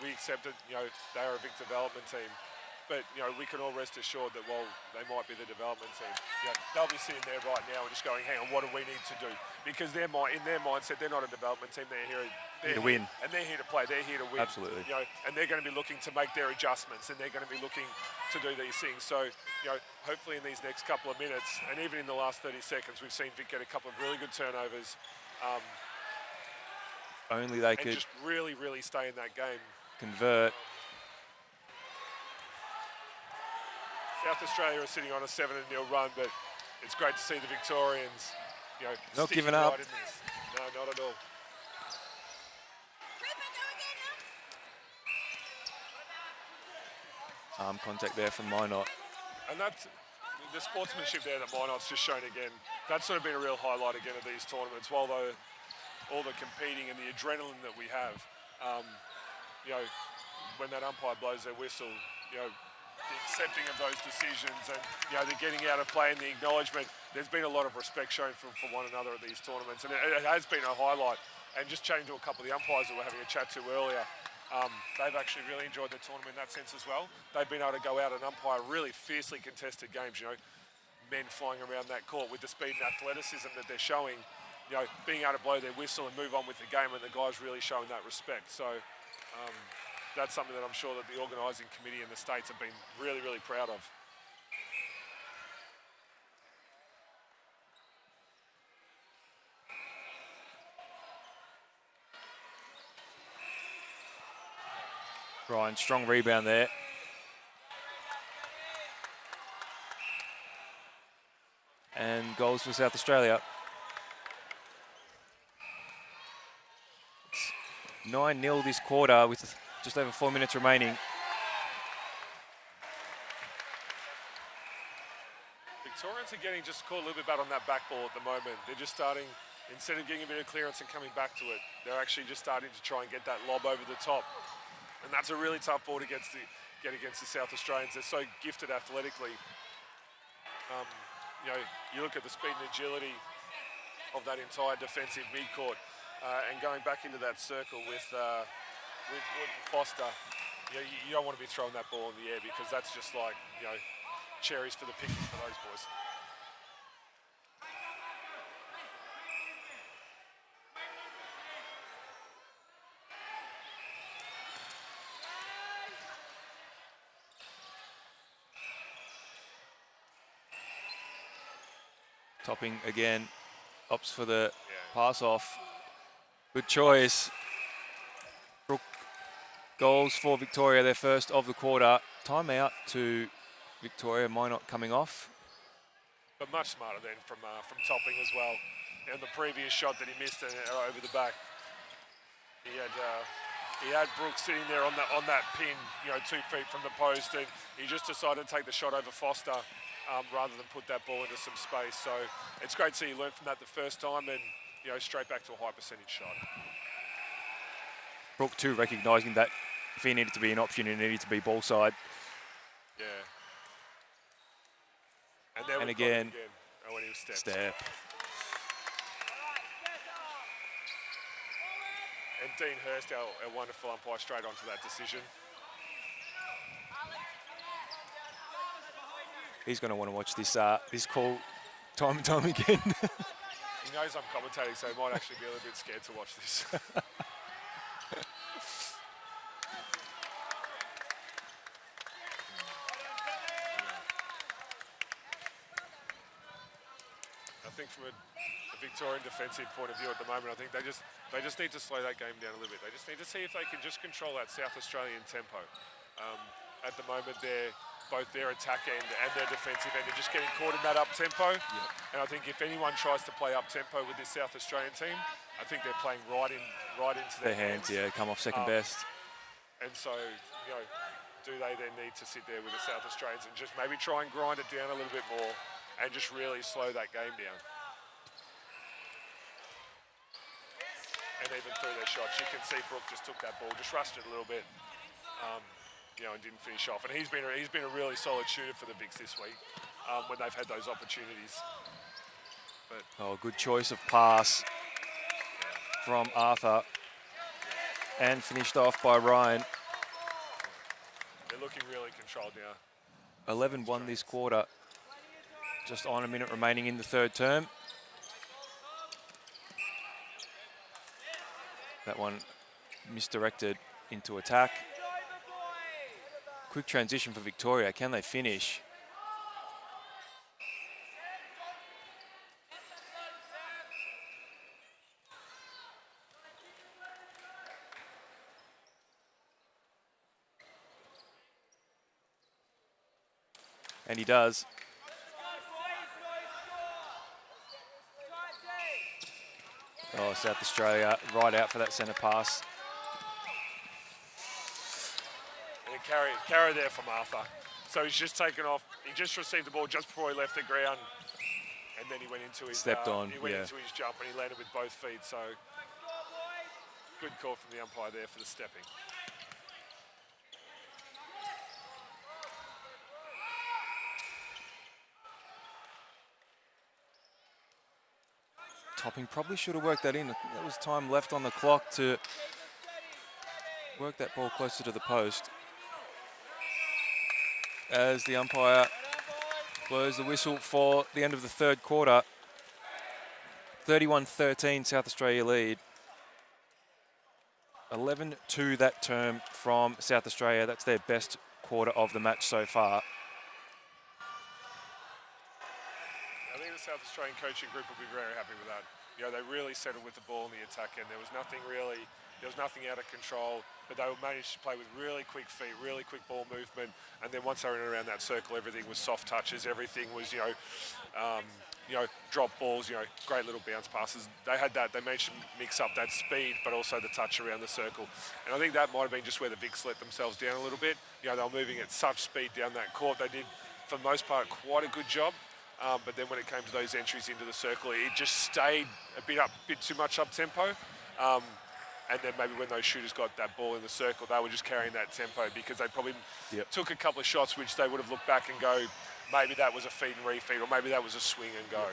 we accepted, you know, they are a Vic development team. But, you know, we can all rest assured that while they might be the development team, you know, they'll be sitting there right now and just going, hang on, what do we need to do? Because in their mindset, they're not a development team. They're here to win. And they're here to play. They're here to win. Absolutely. You know, and they're going to be looking to make their adjustments, and they're going to be looking to do these things. So, you know, hopefully in these next couple of minutes, and even in the last 30 seconds, we've seen Vic get a couple of really good turnovers. Only they could just really, really stay in that game. Convert. South Australia are sitting on a 7-0 run, but it's great to see the Victorians, you know, Not sticking giving up. right in this. No, not at all. Arm contact there from Minot. And that's the sportsmanship there that Minot's just shown again. That's sort of been a real highlight again of these tournaments. While all the competing and the adrenaline that we have, you know, when that umpire blows their whistle, you know, the accepting of those decisions and, you know, the getting out of play and the acknowledgement, there's been a lot of respect shown for one another at these tournaments, and it has been a highlight. And just chatting to a couple of the umpires that we're having a chat to earlier, they've actually really enjoyed the tournament in that sense as well. They've been able to go out and umpire really fiercely contested games, you know, men flying around that court with the speed and athleticism that they're showing, you know, being able to blow their whistle and move on with the game, and the guys really showing that respect. So that's something that I'm sure that the organising committee in the States have been really, really proud of. Ryan, strong rebound there. And goals for South Australia. It's 9-0 this quarter with just over 4 minutes remaining. Victorians are getting just caught a little bit bad on that back ball at the moment. They're just starting, instead of getting a bit of clearance and coming back to it, they're actually just starting to try and get that lob over the top. And that's a really tough ball to get against the South Australians. They're so gifted athletically. You know, you look at the speed and agility of that entire defensive midcourt, and going back into that circle with Wood and Foster. You know, you don't want to be throwing that ball in the air, because that's just like, you know, cherries for the picking for those boys. Topping again, opts for the pass off. Good choice. Brook Goals for Victoria, their first of the quarter. Timeout to Victoria, Minot coming off. But much smarter then from Topping as well. And the previous shot that he missed over the back, he had Brooks sitting there on that pin, 2 feet from the post, and he just decided to take the shot over Foster rather than put that ball into some space. So it's great to see he learned from that the first time and straight back to a high percentage shot. Brooke too, recognising that if he needed to be an option, he needed to be ball side. Yeah. And again. Oh, when he was step. And Dean Hurst, our wonderful umpire, straight onto that decision. He's going to want to watch this call time and time again. He knows I'm commentating, so he might actually be a little bit scared to watch this. I think from a Victorian defensive point of view at the moment, I think they just need to slow that game down a little bit. They just need to see if they can just control that South Australian tempo. At the moment, they're both their attack end and their defensive end are just getting caught in that up tempo. And I think if anyone tries to play up tempo with this South Australian team, I think they're playing right into their hands. Yeah, come off second best. And so, do they then need to sit there with the South Australians and just maybe try and grind it down a little bit more and just really slow that game down? And even through their shots, you can see Brooke just took that ball, just rushed it a little bit, and didn't finish off. And he's been a really solid shooter for the Vics this week when they've had those opportunities. But good choice of pass from Arthur, and finished off by Ryan. They're looking really controlled now. 11-1 this quarter. Just on a minute remaining in the third term. That one misdirected into attack. Quick transition for Victoria. Can they finish? And he does. Oh, South Australia right out for that centre pass. And carry there from Arthur. So he's just taken off. He just received the ball just before he left the ground, and then he went into his stepped on. He went into his jump and he landed with both feet. So good call from the umpire there for the stepping. Topping probably should have worked that in. There was time left on the clock to work that ball closer to the post. As the umpire blows the whistle for the end of the third quarter. 31-13 South Australia lead. 11-2 that term from South Australia. That's their best quarter of the match so far. I think the South Australian coaching group will be very happy with that. They really settled with the ball in the attack end. There was nothing out of control, but they managed to play with really quick feet, really quick ball movement, and then once they were in and around that circle, everything was soft touches, everything was, drop balls, great little bounce passes. They had that, they managed to mix up that speed, but also the touch around the circle. And I think that might have been just where the Vics let themselves down a little bit. They were moving at such speed down that court. They did, for the most part, quite a good job. But then when it came to those entries into the circle, it just stayed a bit too much up tempo. And then maybe when those shooters got that ball in the circle, they were just carrying that tempo because they probably took a couple of shots which they would have looked back and go, maybe that was a feed and refeed, or maybe that was a swing and go.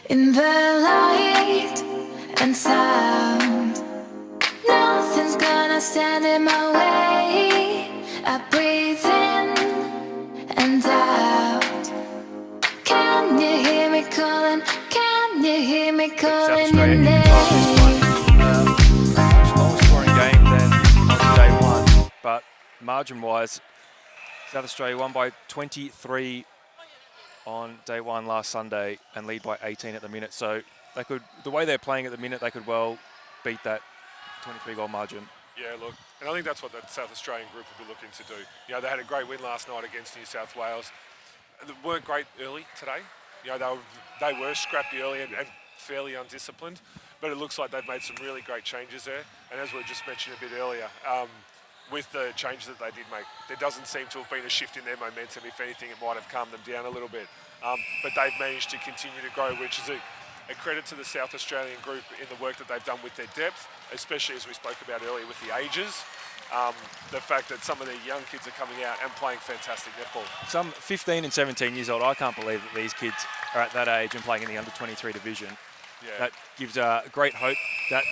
In the light and sound, stand in my way. I breathe in and out. Can you hear me calling? Can you hear me calling your name? Much longer scoring game than on day one, but margin-wise, South Australia won by 23 on day one last Sunday and lead by 18 at the minute. So they could, the way they're playing at the minute, they could well beat that 23-goal margin. Yeah, look, and I think that's what the South Australian group will be looking to do. You know, they had a great win last night against New South Wales. They weren't great early today. You know, they were scrappy early and fairly undisciplined, but it looks like they've made some really great changes there. And as we just mentioned a bit earlier, with the changes that they did make, there doesn't seem to have been a shift in their momentum. If anything, it might have calmed them down a little bit. But they've managed to continue to grow, which is a credit to the South Australian group in the work that they've done with their depth, especially as we spoke about earlier with the ages. The fact that some of their young kids are coming out and playing fantastic netball. Some 15 and 17 years old, I can't believe that these kids are at that age and playing in the under-23 division. Yeah. That gives great hope that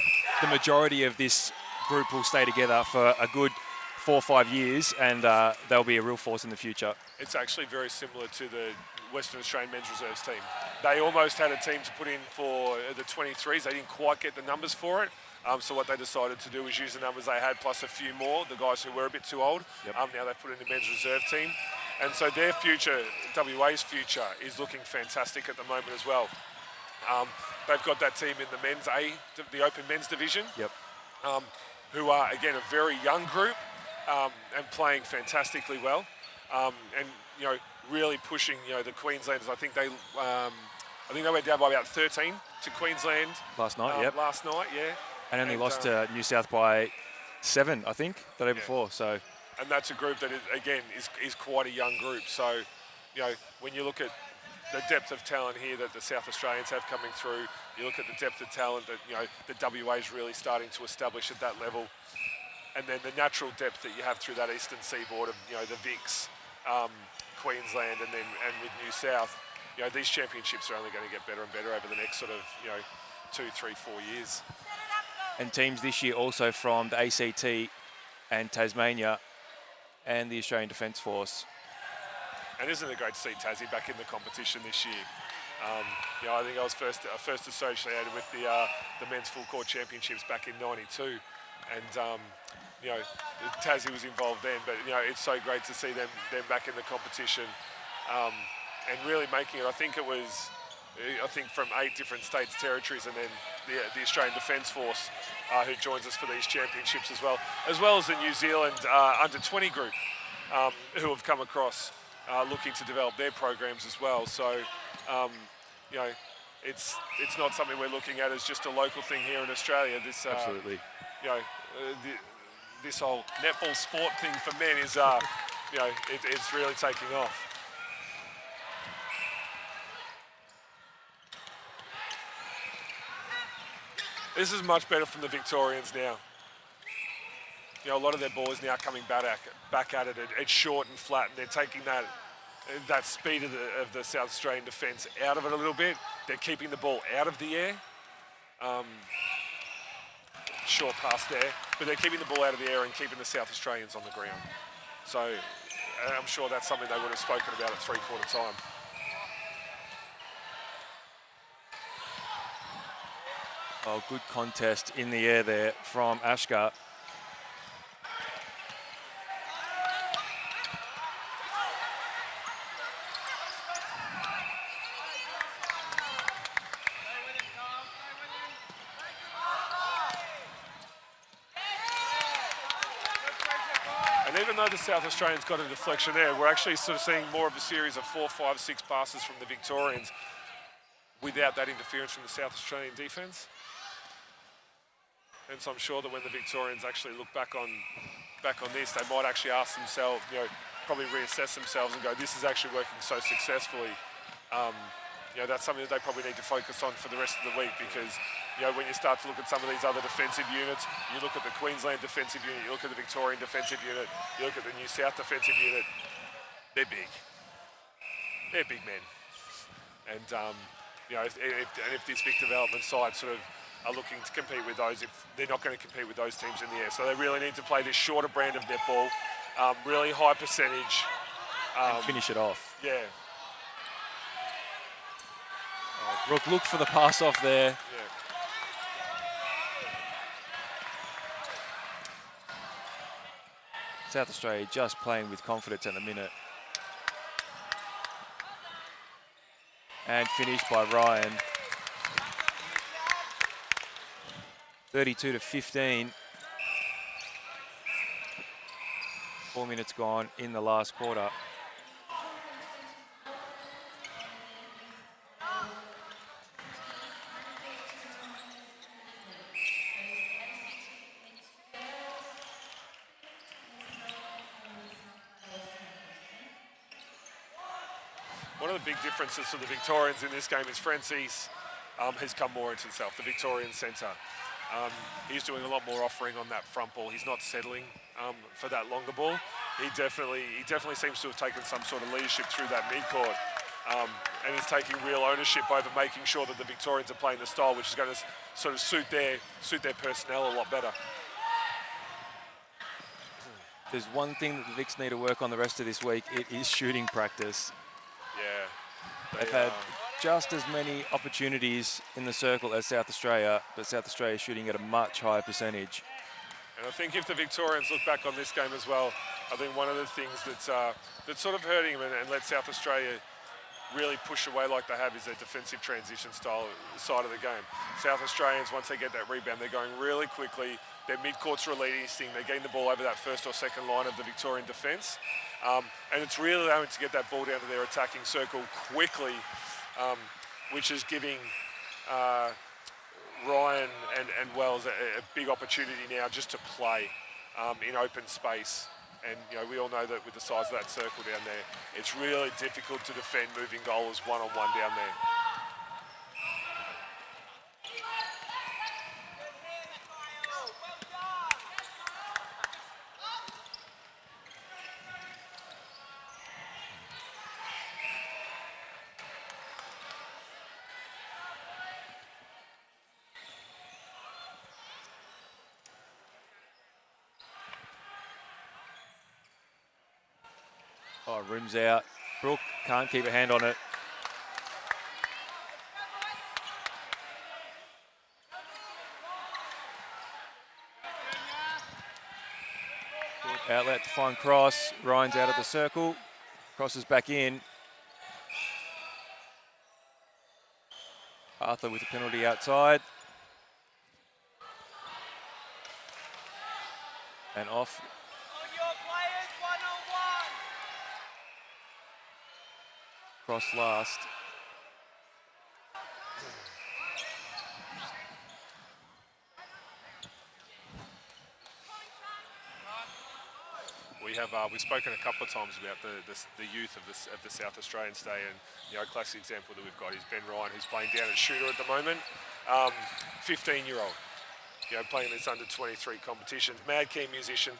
the majority of this group will stay together for a good 4 or 5 years, and they'll be a real force in the future. It's actually very similar to the Western Australian men's reserves team. They almost had a team to put in for the 23s. They didn't quite get the numbers for it. So what they decided to do was use the numbers they had plus a few more, the guys who were a bit too old. Yep. Now they've put in the men's reserve team. And so their future, WA's future, is looking fantastic at the moment as well. They've got that team in the men's A, the open men's division, Yep. who are, again, a very young group and playing fantastically well. And, you know, really pushing, you know, the Queenslanders. I think they went down by about 13 to Queensland. Last night, yep. Last night, yeah. And only lost to New South by 7, I think, the day before. So, and that's a group that, is quite a young group. So, you know, when you look at the depth of talent here that the South Australians have coming through, you look at the depth of talent that, you know, the WA is really starting to establish at that level. And then the natural depth that you have through that eastern seaboard of, you know, the VICs, Queensland, and with New South, you know, these championships are only going to get better and better over the next sort of, you know, 2, 3, 4 years. and teams this year also from the ACT and Tasmania and the Australian Defence Force. And isn't it great to see Tassie back in the competition this year? You know, I think I was first associated with the men's full court championships back in '92, and you know, Tassie was involved then. But you know, it's so great to see them back in the competition and really making it. I think from 8 different states, territories, and then the Australian Defence Force who joins us for these championships as well as the New Zealand under-20 group who have come across looking to develop their programs as well. So, you know, it's not something we're looking at as just a local thing here in Australia. This, Absolutely. you know, this whole netball sport thing for men is, you know, it's really taking off. This is much better from the Victorians now. You know, a lot of their ball is now coming back at it. It's short and flat, and they're taking that speed of the South Australian defence out of it a little bit. They're keeping the ball out of the air. Short pass there, but they're keeping the ball out of the air and keeping the South Australians on the ground. So I'm sure that's something they would have spoken about at three-quarter time. Oh, good contest in the air there from Ashka. And even though the South Australians got a deflection there, we're actually sort of seeing more of a series of 4, 5, 6 passes from the Victorians without that interference from the South Australian defence. And so I'm sure that when the Victorians actually look back on this, they might actually ask themselves, you know, probably reassess themselves and go, this is actually working so successfully. You know, that's something that they probably need to focus on for the rest of the week, because, you know, when you start to look at some of these other defensive units, you look at the Queensland defensive unit, you look at the Victorian defensive unit, you look at the New South defensive unit, they're big. They're big men. And, you know, if this Vic development side sort of are looking to compete with those if they're not going to compete with those teams in the air. So they really need to play this shorter brand of netball, really high percentage. And finish it off. Yeah. Brooke looked for the pass off there. Yeah. South Australia just playing with confidence at the minute. And finished by Ryan. 32-15. 4 minutes gone in the last quarter. One of the big differences for the Victorians in this game is Francis has come more into himself, the Victorian centre. He's doing a lot more offering on that front ball. He's not settling for that longer ball. He definitely seems to have taken some sort of leadership through that mid-court and is taking real ownership over making sure that the Victorians are playing the style which is going to sort of suit their personnel a lot better. There's one thing that the Vics need to work on the rest of this week. It is shooting practice. Yeah. They've had just as many opportunities in the circle as South Australia, but South Australia is shooting at a much higher percentage. And I think if the Victorians look back on this game as well, I think one of the things that's sort of hurting them and let South Australia really push away like they have is their defensive transition style side of the game. South Australians, once they get that rebound, they're going really quickly. Their mid-court's releasing. They're getting the ball over that first or second line of the Victorian defence. And it's really allowing to get that ball down to their attacking circle quickly, which is giving Ryan and Wells a big opportunity now just to play in open space. And we all know that with the size of that circle down there, it's really difficult to defend moving goalers one-on-one down there. Oh, rims out. Brooke can't keep a hand on it. Good outlet to find Cross. Ryan's out of the circle. Crosses back in. Arthur with a penalty outside. And off. Cross last. We've spoken a couple of times about the youth of the South Australian today, and a classic example that we've got is Ben Ryan, who's playing down at shooter at the moment, 15-year-old, playing this under 23 competition, mad keen musician.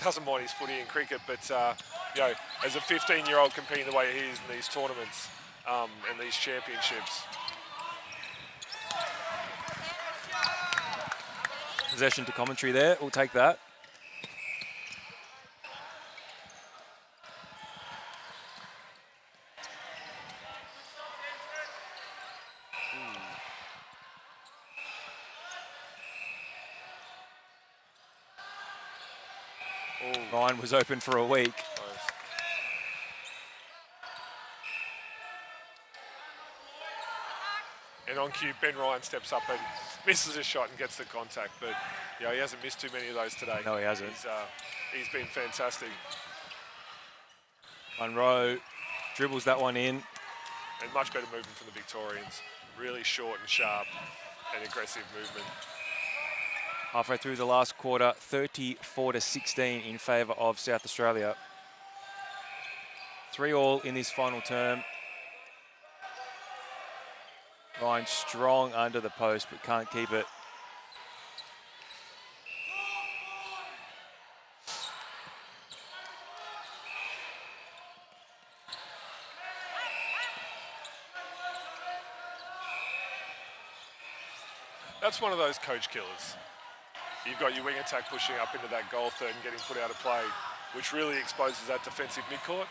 Doesn't mind his footy and cricket, but as a 15-year-old competing the way he is in these tournaments and these championships. Possession to commentary there. We'll take that. Ryan was open for a week. And on cue, Ben Ryan steps up and misses a shot and gets the contact. But he hasn't missed too many of those today. No, he hasn't. He's been fantastic. Munro dribbles that one in. And much better movement from the Victorians. Really short and sharp and aggressive movement. Halfway through the last quarter, 34-16 in favour of South Australia. 3-all in this final term. Ryan strong under the post, but can't keep it. That's one of those coach killers. You've got your wing attack pushing up into that goal third and getting put out of play, which really exposes that defensive midcourt.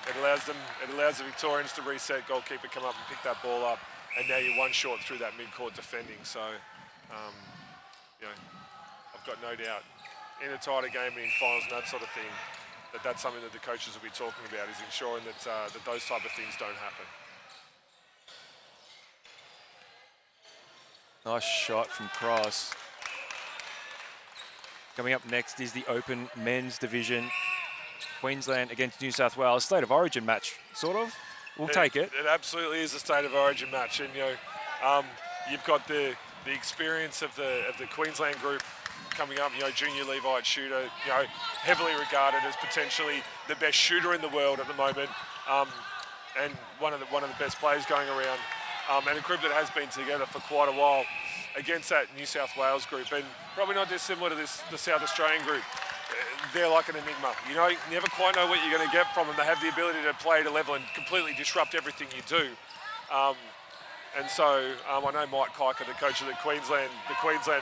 It allows the Victorians to reset, goalkeeper come up and pick that ball up, and now you're one short through that midcourt defending. So, you know, I've got no doubt in a tighter game and in finals and that sort of thing, that's something that the coaches will be talking about, is ensuring that that those type of things don't happen. Nice shot from Cross. Coming up next is the Open Men's Division. Queensland against New South Wales. State of Origin match, sort of. We'll take it. It absolutely is a State of Origin match. And, you know, you've got the experience of the Queensland group coming up, you know, junior Levite shooter, you know, heavily regarded as potentially the best shooter in the world at the moment, and one of the best players going around, and a group that has been together for quite a while against that New South Wales group, and probably not dissimilar to the South Australian group. They're like an enigma. You know, you never quite know what you're going to get from them. They have the ability to play at a level and completely disrupt everything you do. And so I know Mike Kiker, the coach of the Queensland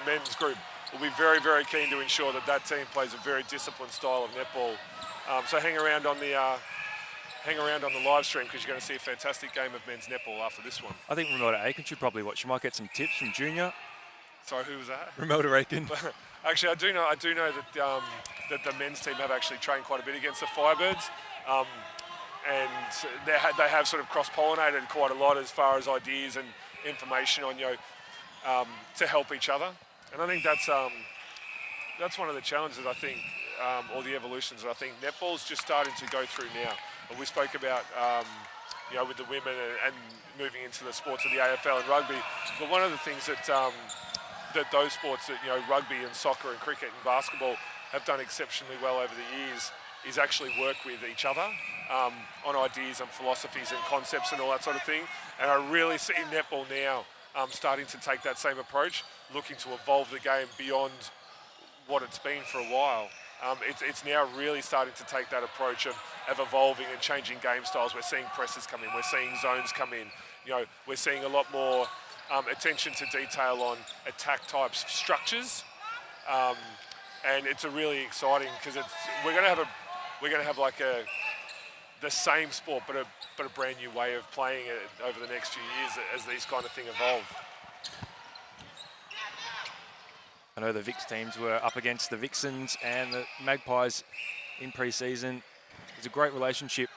men's group, will be very, very keen to ensure that that team plays a very disciplined style of netball. So hang around on the live stream, because you're going to see a fantastic game of men's netball after this one. I think Romelda Aiken should probably watch. You might get some tips from Junior. Sorry, who was that? Romelda Aiken. Actually, I do know that that the men's team have actually trained quite a bit against the Firebirds, and they have sort of cross-pollinated quite a lot as far as ideas and information on, you know, to help each other. And I think that's one of the challenges, I think, or the evolutions that I think netball's just starting to go through now. And we spoke about, you know, with the women and moving into the sports of the AFL and rugby. But one of the things that those sports, that, you know, rugby and soccer and cricket and basketball have done exceptionally well over the years, is actually work with each other on ideas and philosophies and concepts and all that sort of thing. And I really see netball now starting to take that same approach, looking to evolve the game beyond what it's been for a while. It's now really starting to take that approach of evolving and changing game styles. We're seeing presses come in, we're seeing zones come in. You know, we're seeing a lot more attention to detail on attack types structures, and it's a really exciting, because we're going to have like the same sport, but a brand new way of playing it over the next few years as these kind of things evolve. I know the VIC teams were up against the Vixens and the Magpies in pre-season. There's a great relationship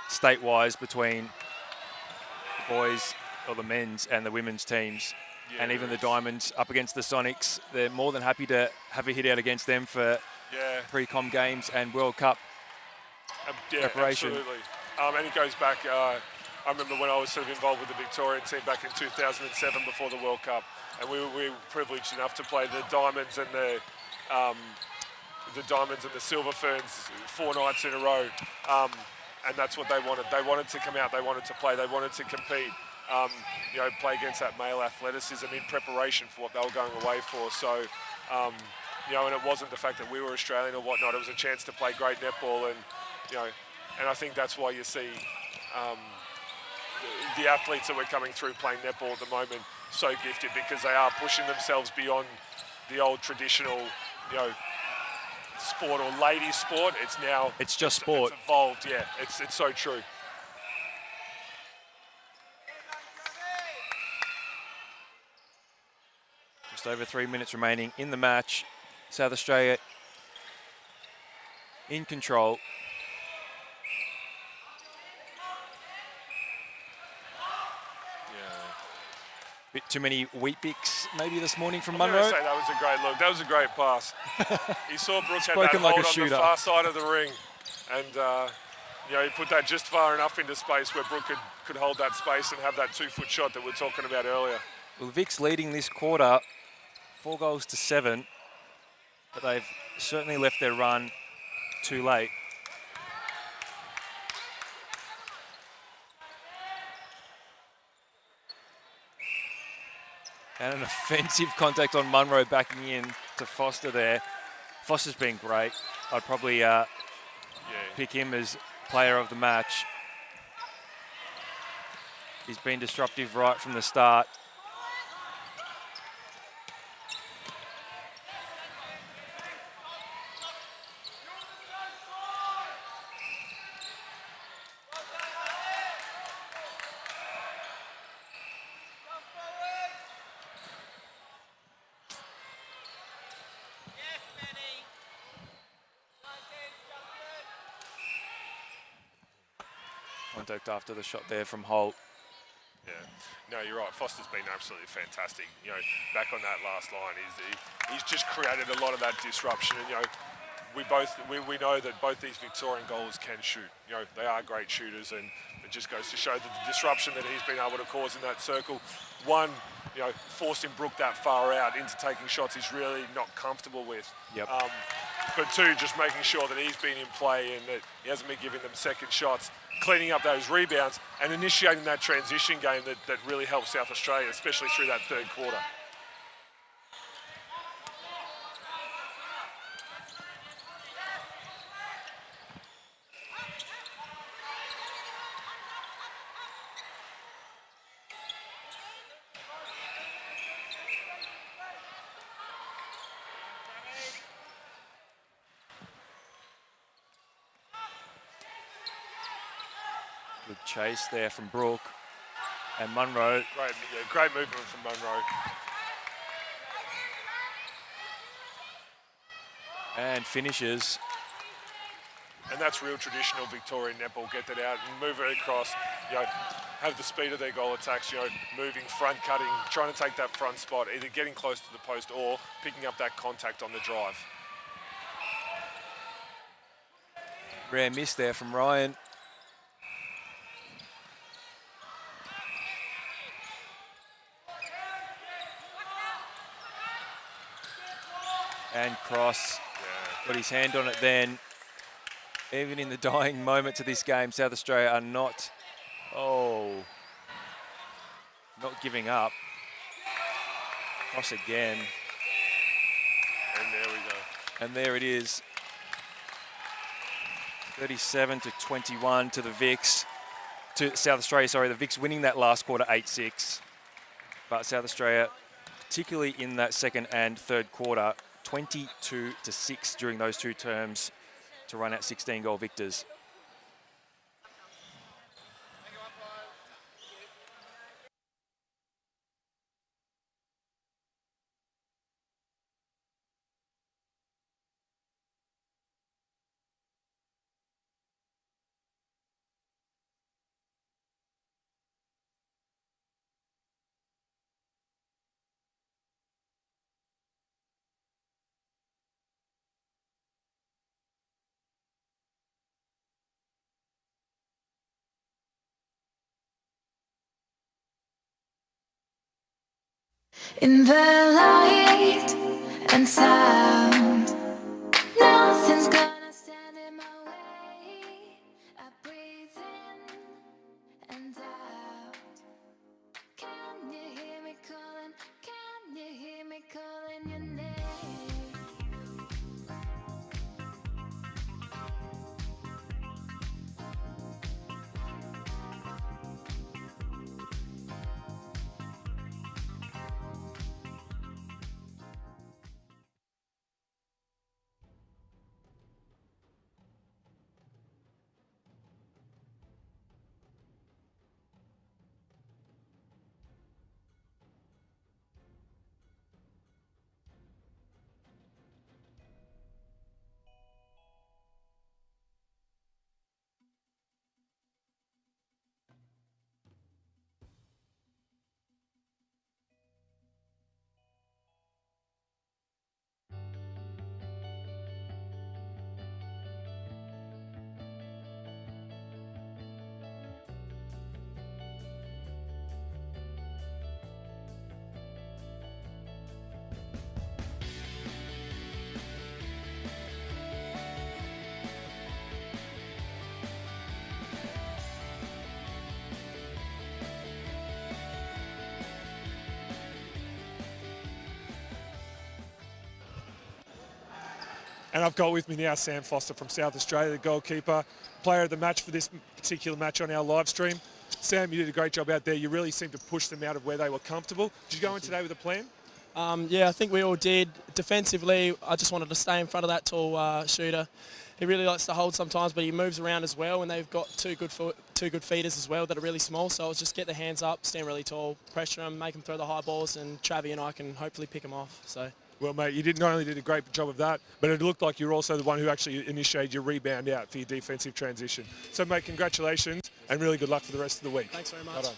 state-wise between the boys, or the men's, and the women's teams. Yeah, and even the Diamonds up against the Sonics. They're more than happy to have a hit out against them for pre-com games and World Cup preparation. Absolutely. And it goes back, I remember when I was sort of involved with the Victorian team back in 2007 before the World Cup, and we were privileged enough to play the Diamonds and the Silver Ferns 4 nights in a row, and that's what they wanted. They wanted to come out, they wanted to play, they wanted to compete, you know, play against that male athleticism in preparation for what they were going away for. So, you know, and it wasn't the fact that we were Australian or whatnot. It was a chance to play great netball, and you know, and I think that's why you see the athletes that we're coming through playing netball at the moment so gifted, because they are pushing themselves beyond the old traditional, you know, sport or ladies sport. It's just sport. It's evolved, yeah. It's so true. Just over 3 minutes remaining in the match. South Australia in control. Bit too many Weet-Bix maybe this morning from Munro. Say that was a great look. That was a great pass. He saw Brooke had that like hold a on shooter. The far side of the ring, and you know, he put that just far enough into space where Brooke could hold that space and have that 2-foot shot that we were talking about earlier. Well, Vic's leading this quarter, 4-7, but they've certainly left their run too late. And an offensive contact on Munro backing in to Foster there. Foster's been great. I'd probably pick him as player of the match. He's been disruptive right from the start. contact after the shot there from Holt. Yeah, no, you're right. Foster's been absolutely fantastic. You know, back on that last line, he's just created a lot of that disruption. And you know, we know that both these Victorian goals can shoot. You know, they are great shooters, and it just goes to show that the disruption that he's been able to cause in that circle, one, you know, forcing Brook that far out into taking shots he's really not comfortable with. Yep. But two, just making sure that he's been in play and that he hasn't been giving them second shots, cleaning up those rebounds and initiating that transition game that really helps South Australia, especially through that third quarter. Good chase there from Brook and Munro. Great movement from Munro. And finishes. And that's real traditional Victorian netball. Get that out and move it across. You know, have the speed of their goal attacks. You know, moving, front cutting, trying to take that front spot, either getting close to the post or picking up that contact on the drive. Rare miss there from Ryan. And Cross got his hand on it then. Even in the dying moments of this game, South Australia are not giving up. Cross again. And there we go. And there it is. 37-21 to the VICs. To South Australia, sorry, the VICs winning that last quarter 8-6. But South Australia, particularly in that second and third quarter, 22-6 during those two terms to run out 16-goal victors. In the light and sound, nothing's gonna stand in my way. I breathe in and out. Can you hear me calling? Can you hear me calling your name? And I've got with me now Sam Foster from South Australia, the goalkeeper, player of the match for this particular match on our live stream. Sam, you did a great job out there. You really seemed to push them out of where they were comfortable. Did you go in today with a plan? Yeah, I think we all did. Defensively, I just wanted to stay in front of that tall shooter. He really likes to hold sometimes, but he moves around as well, and they've got two good feeders as well that are really small. So I was just get the hands up, stand really tall, pressure them, make them throw the high balls, and Travi and I can hopefully pick them off. So. Well, mate, you not only did a great job of that, but it looked like you were also the one who actually initiated your rebound out for your defensive transition. So, mate, congratulations. and really good luck for the rest of the week. Thanks very much. Well done.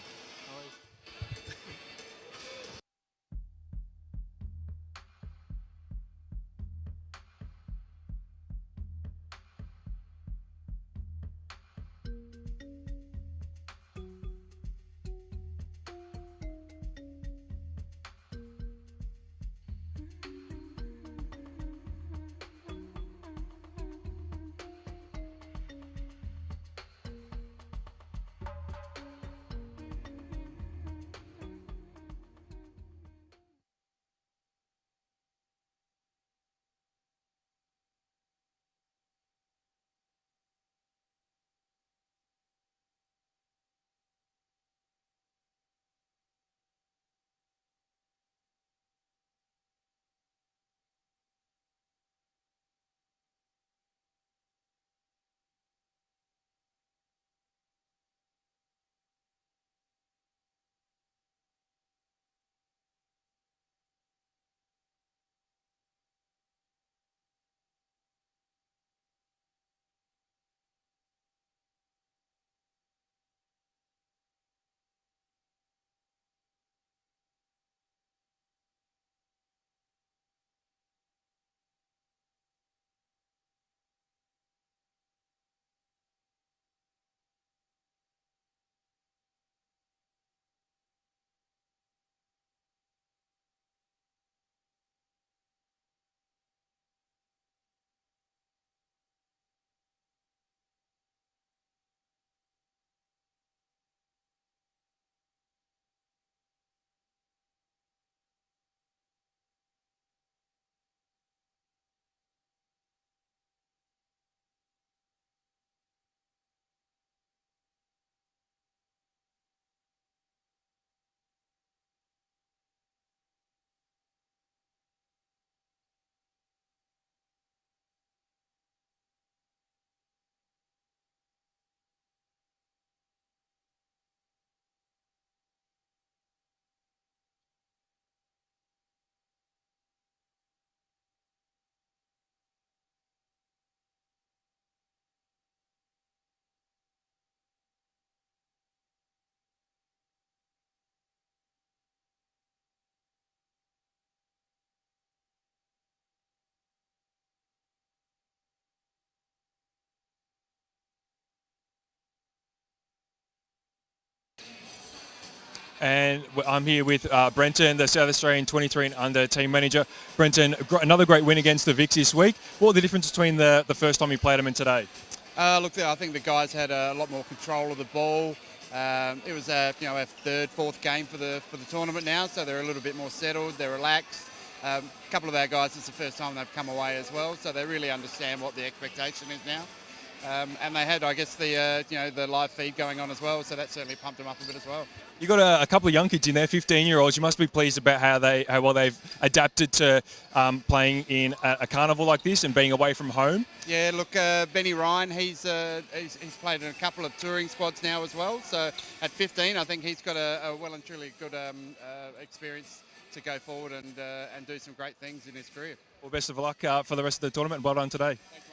And I'm here with Brenton, the South Australian 23 and under team manager. Brenton, another great win against the VICs this week. What was the difference between the first time you played them and today? Look, I think the guys had a lot more control of the ball. It was our third, fourth game for the tournament now, so they're a little bit more settled. They're relaxed. A couple of our guys, it's the first time they've come away as well, so they really understand what the expectation is now. And they had, I guess, the live feed going on as well, so that certainly pumped them up a bit as well. You got a couple of young kids in there, 15-year-olds. You must be pleased about how well they've adapted to playing in a carnival like this and being away from home. Yeah, look, Benny Ryan, he's played in a couple of touring squads now as well. So at 15, I think he's got a well and truly good experience to go forward and do some great things in his career. Well, best of luck for the rest of the tournament. Well done today. Thanks,